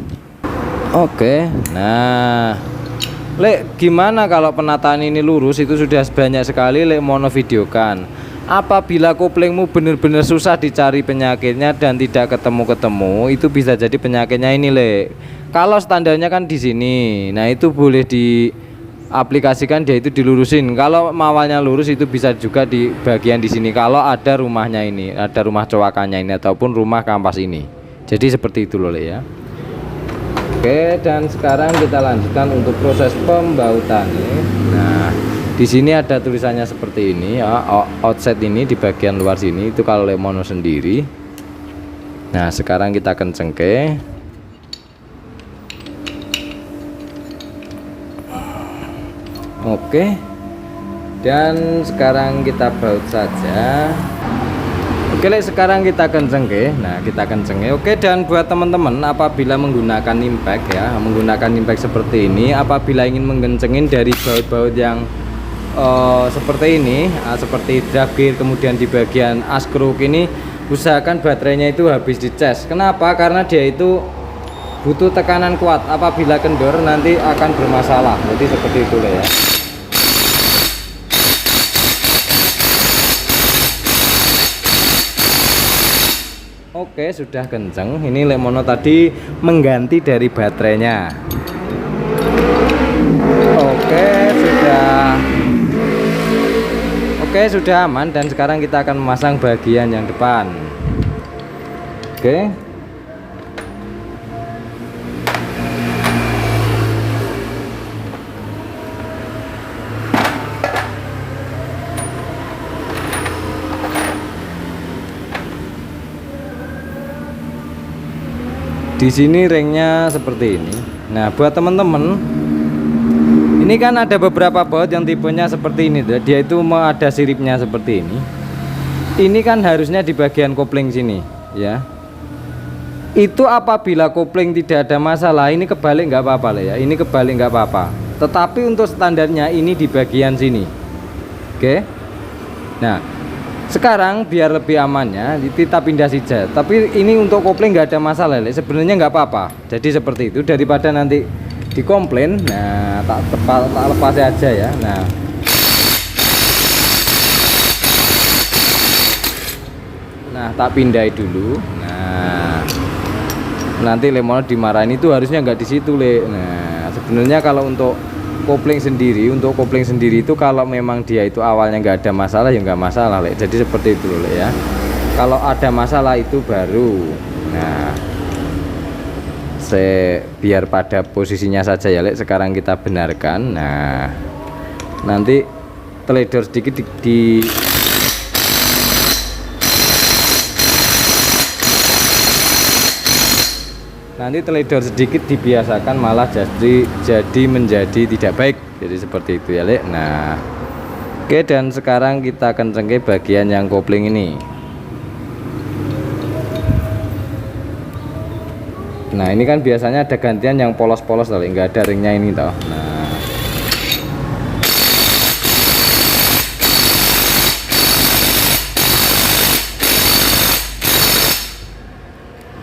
Oke, nah Lek, gimana kalau penataan ini lurus? Itu sudah banyak sekali Lek mono videokan. Apabila koplingmu benar-benar susah dicari penyakitnya dan tidak ketemu-ketemu, itu bisa jadi penyakitnya ini Lek. Kalau standarnya kan di sini, nah itu boleh diaplikasikan, dia itu dilurusin. Kalau mawalnya lurus itu bisa juga di bagian di sini. Kalau ada rumahnya ini, ada rumah cowakannya ini ataupun rumah kampas ini. Jadi seperti itu loh Lek ya. Oke, dan sekarang kita lanjutkan untuk proses pembautan. Nah, di sini ada tulisannya seperti ini ya, outset ini di bagian luar sini itu kalau mono sendiri. Nah, sekarang kita kencengke. Oke. Dan sekarang kita baut saja. Oke, sekarang kita kencengke. Nah, kita kencengke. Oke, dan buat teman-teman apabila menggunakan impact ya, menggunakan impact seperti ini, apabila ingin mengencengin dari baut-baut yang seperti ini, seperti drive gear, kemudian di bagian askruk ini, usahakan baterainya itu habis dicas. Kenapa? Karena dia itu butuh tekanan kuat. Apabila kendor nanti akan bermasalah. Jadi seperti itu ya. Oke, sudah kenceng. Ini Lemono tadi mengganti dari baterainya. Oke, sudah aman, dan sekarang kita akan memasang bagian yang depan. Oke. Di sini ringnya seperti ini. Nah, buat teman-teman, ini kan ada beberapa baut yang tipenya seperti ini. Dia itu ada siripnya seperti ini. Ini kan harusnya di bagian kopling sini, ya. Itu apabila kopling tidak ada masalah, ini kebalik nggak apa-apa ya. Ini kebalik nggak apa-apa. Tetapi untuk standarnya ini di bagian sini. Oke. Nah, sekarang biar lebih amannya kita pindah saja. Tapi ini untuk kopling nggak ada masalah, sebenarnya nggak apa-apa. Jadi seperti itu, daripada nanti dikomplain. Nah, tak lepas aja ya. Nah, tak pindai dulu. Nah, nanti Lemono dimarahin, itu harusnya nggak di situ Le. Nah, sebenarnya kalau untuk kopling sendiri, itu kalau memang dia itu awalnya nggak ada masalah ya nggak masalah Le. Jadi seperti itu Le ya. Kalau ada masalah itu baru. Nah, biar pada posisinya saja ya Le. Sekarang kita benarkan. Nah, nanti teledor sedikit nanti teledor sedikit dibiasakan, malah jadi menjadi tidak baik. Jadi seperti itu ya Le. Nah, oke, dan sekarang kita kencengke bagian yang kopling ini. Nah, ini kan biasanya ada gantian yang polos-polos Le, nggak ada ringnya ini toh. Nah,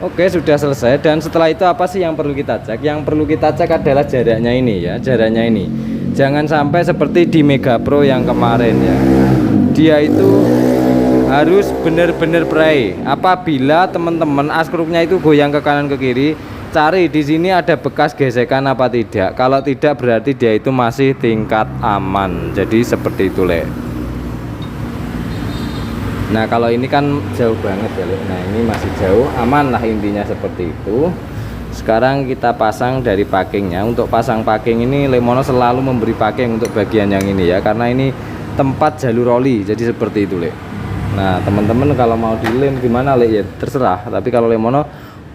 oke, sudah selesai. Dan setelah itu apa sih yang perlu kita cek? Yang perlu kita cek adalah jaraknya ini ya, jaraknya ini. Jangan sampai seperti di Mega Pro yang kemarin ya. Dia itu harus benar-benar pray. Apabila teman-teman askruknya itu goyang ke kanan ke kiri, cari di sini ada bekas gesekan apa tidak. Kalau tidak berarti dia itu masih tingkat aman. Jadi seperti itu Le. Nah kalau ini kan jauh banget ya, nah ini masih jauh, aman lah intinya seperti itu. Sekarang kita pasang dari packingnya. Untuk pasang packing ini Lemono selalu memberi packing untuk bagian yang ini ya, karena ini tempat jalur oli, jadi seperti itu Le. Nah teman-teman kalau mau dilem gimana Le ya terserah, tapi kalau Lemono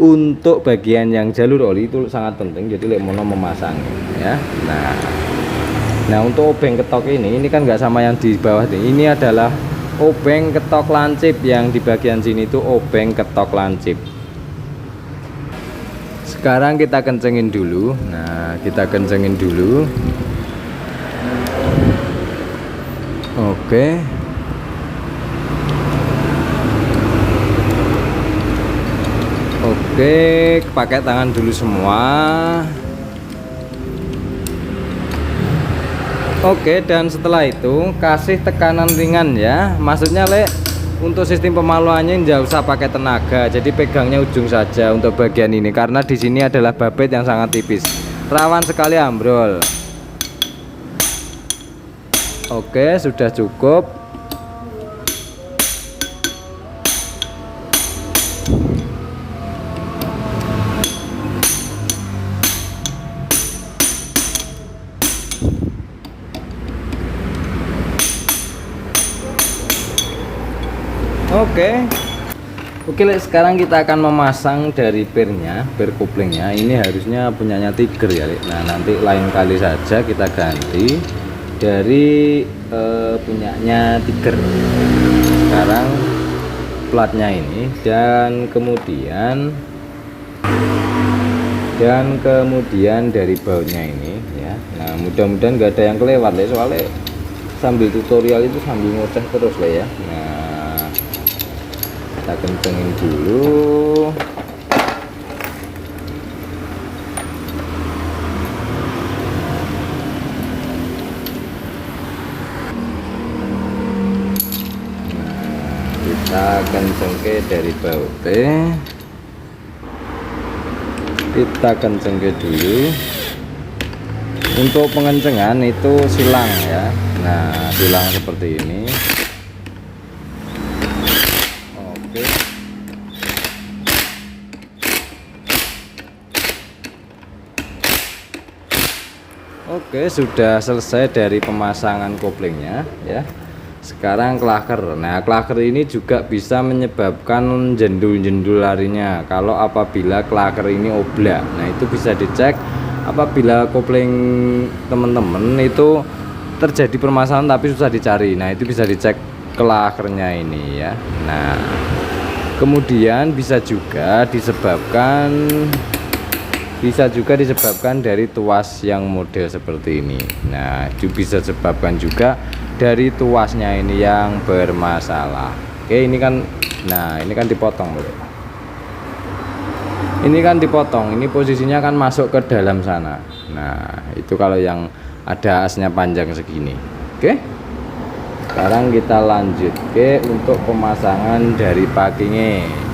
untuk bagian yang jalur oli itu sangat penting, jadi Lemono memasang ya. Nah untuk obeng ketok ini kan nggak sama yang di bawah nih. Ini adalah obeng ketok lancip, yang di bagian sini itu obeng ketok lancip. Sekarang kita kencengin dulu. Nah kita kencengin dulu. Oke. Oke, pakai tangan dulu semua. Oke, dan setelah itu kasih tekanan ringan ya. Maksudnya Le, untuk sistem pemaluannya nggak usah pakai tenaga, jadi pegangnya ujung saja untuk bagian ini, karena di sini adalah babet yang sangat tipis, rawan sekali ambrol. Oke, sudah cukup. Oke, sekarang kita akan memasang dari pernya, per koplingnya. Ini harusnya punyanya Tiger ya. Nah nanti lain kali saja kita ganti dari punyanya Tiger. Sekarang platnya ini, dan kemudian dari bautnya ini ya. Nah mudah-mudahan nggak ada yang kelewat ya, soalnya sambil tutorial itu sambil ngoceh terus lah ya. Nah kita kencengin dulu. Kita kencengke dari bautnya, kita kencengke dulu. Untuk pengencengan itu silang ya. Nah silang seperti ini. Oke, sudah selesai dari pemasangan koplingnya ya. Sekarang klaker. Nah klaker ini juga bisa menyebabkan jendul-jendul larinya kalau apabila klaker ini oblak. Nah itu bisa dicek apabila kopling teman-teman itu terjadi permasalahan tapi susah dicari. Nah itu bisa dicek klakernya ini ya. Nah kemudian bisa juga disebabkan dari tuas yang model seperti ini. Nah itu bisa disebabkan juga dari tuasnya ini yang bermasalah. Oke, ini kan, nah ini kan dipotong boleh. Ini kan dipotong, ini posisinya kan masuk ke dalam sana. Nah itu kalau yang ada asnya panjang segini. Oke, sekarang kita lanjut ke untuk pemasangan dari packingnya.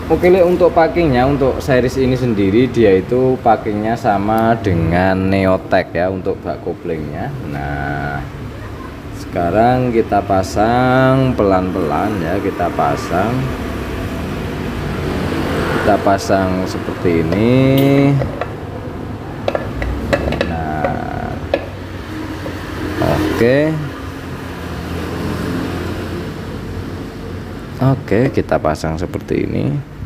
Oke, untuk packingnya, untuk series ini sendiri dia itu packingnya sama dengan Neotech ya untuk bak koplingnya. Nah sekarang kita pasang pelan-pelan ya, kita pasang seperti ini. Nah oke, kita pasang seperti ini.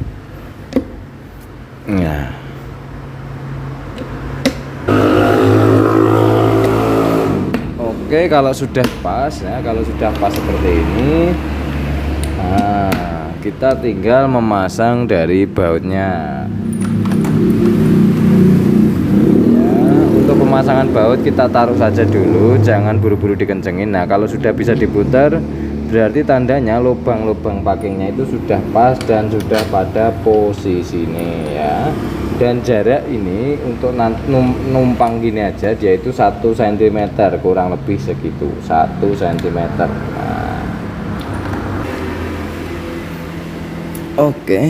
Nah oke, kalau sudah pas ya, seperti ini, nah kita tinggal memasang dari bautnya ya. Untuk pemasangan baut kita taruh saja dulu, jangan buru-buru dikencengin. Nah kalau sudah bisa diputar, berarti tandanya lubang-lubang packingnya itu sudah pas dan sudah pada posisinya ya. Dan jarak ini untuk numpang gini aja, dia itu 1 cm kurang lebih segitu, 1 cm. Nah oke.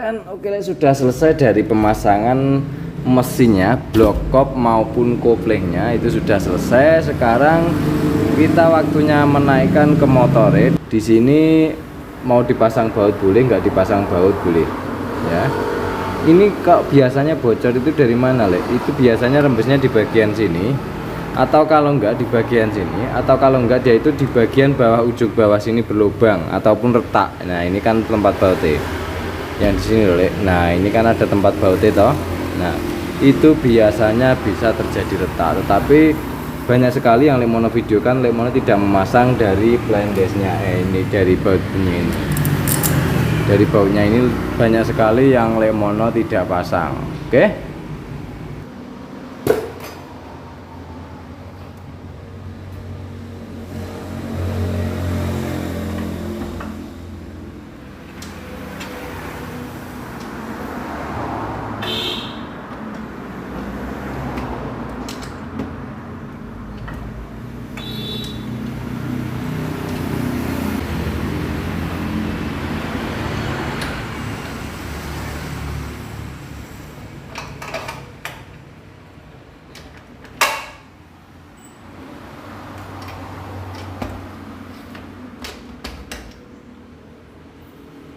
Dan oke, sudah selesai dari pemasangan mesinnya, blok kop maupun koplingnya itu sudah selesai. Sekarang kita waktunya menaikkan ke motornya. Di sini mau dipasang baut boleh, nggak dipasang baut boleh ya. Ini kok biasanya bocor itu dari mana, Le? Itu biasanya rembesnya di bagian sini, atau kalau enggak di bagian sini, atau kalau enggak dia itu di bagian bawah, ujung bawah sini berlubang ataupun retak. Nah, ini kan tempat bautnya yang di sini loh, Le. Nah, ini kan ada tempat bautnya toh. Nah, itu biasanya bisa terjadi retak, tetapi banyak sekali yang Lemono videokan, Lemono tidak memasang dari blind dashnya. Ini dari bautnya ini, dari bautnya ini banyak sekali yang Lemono tidak pasang. Oke.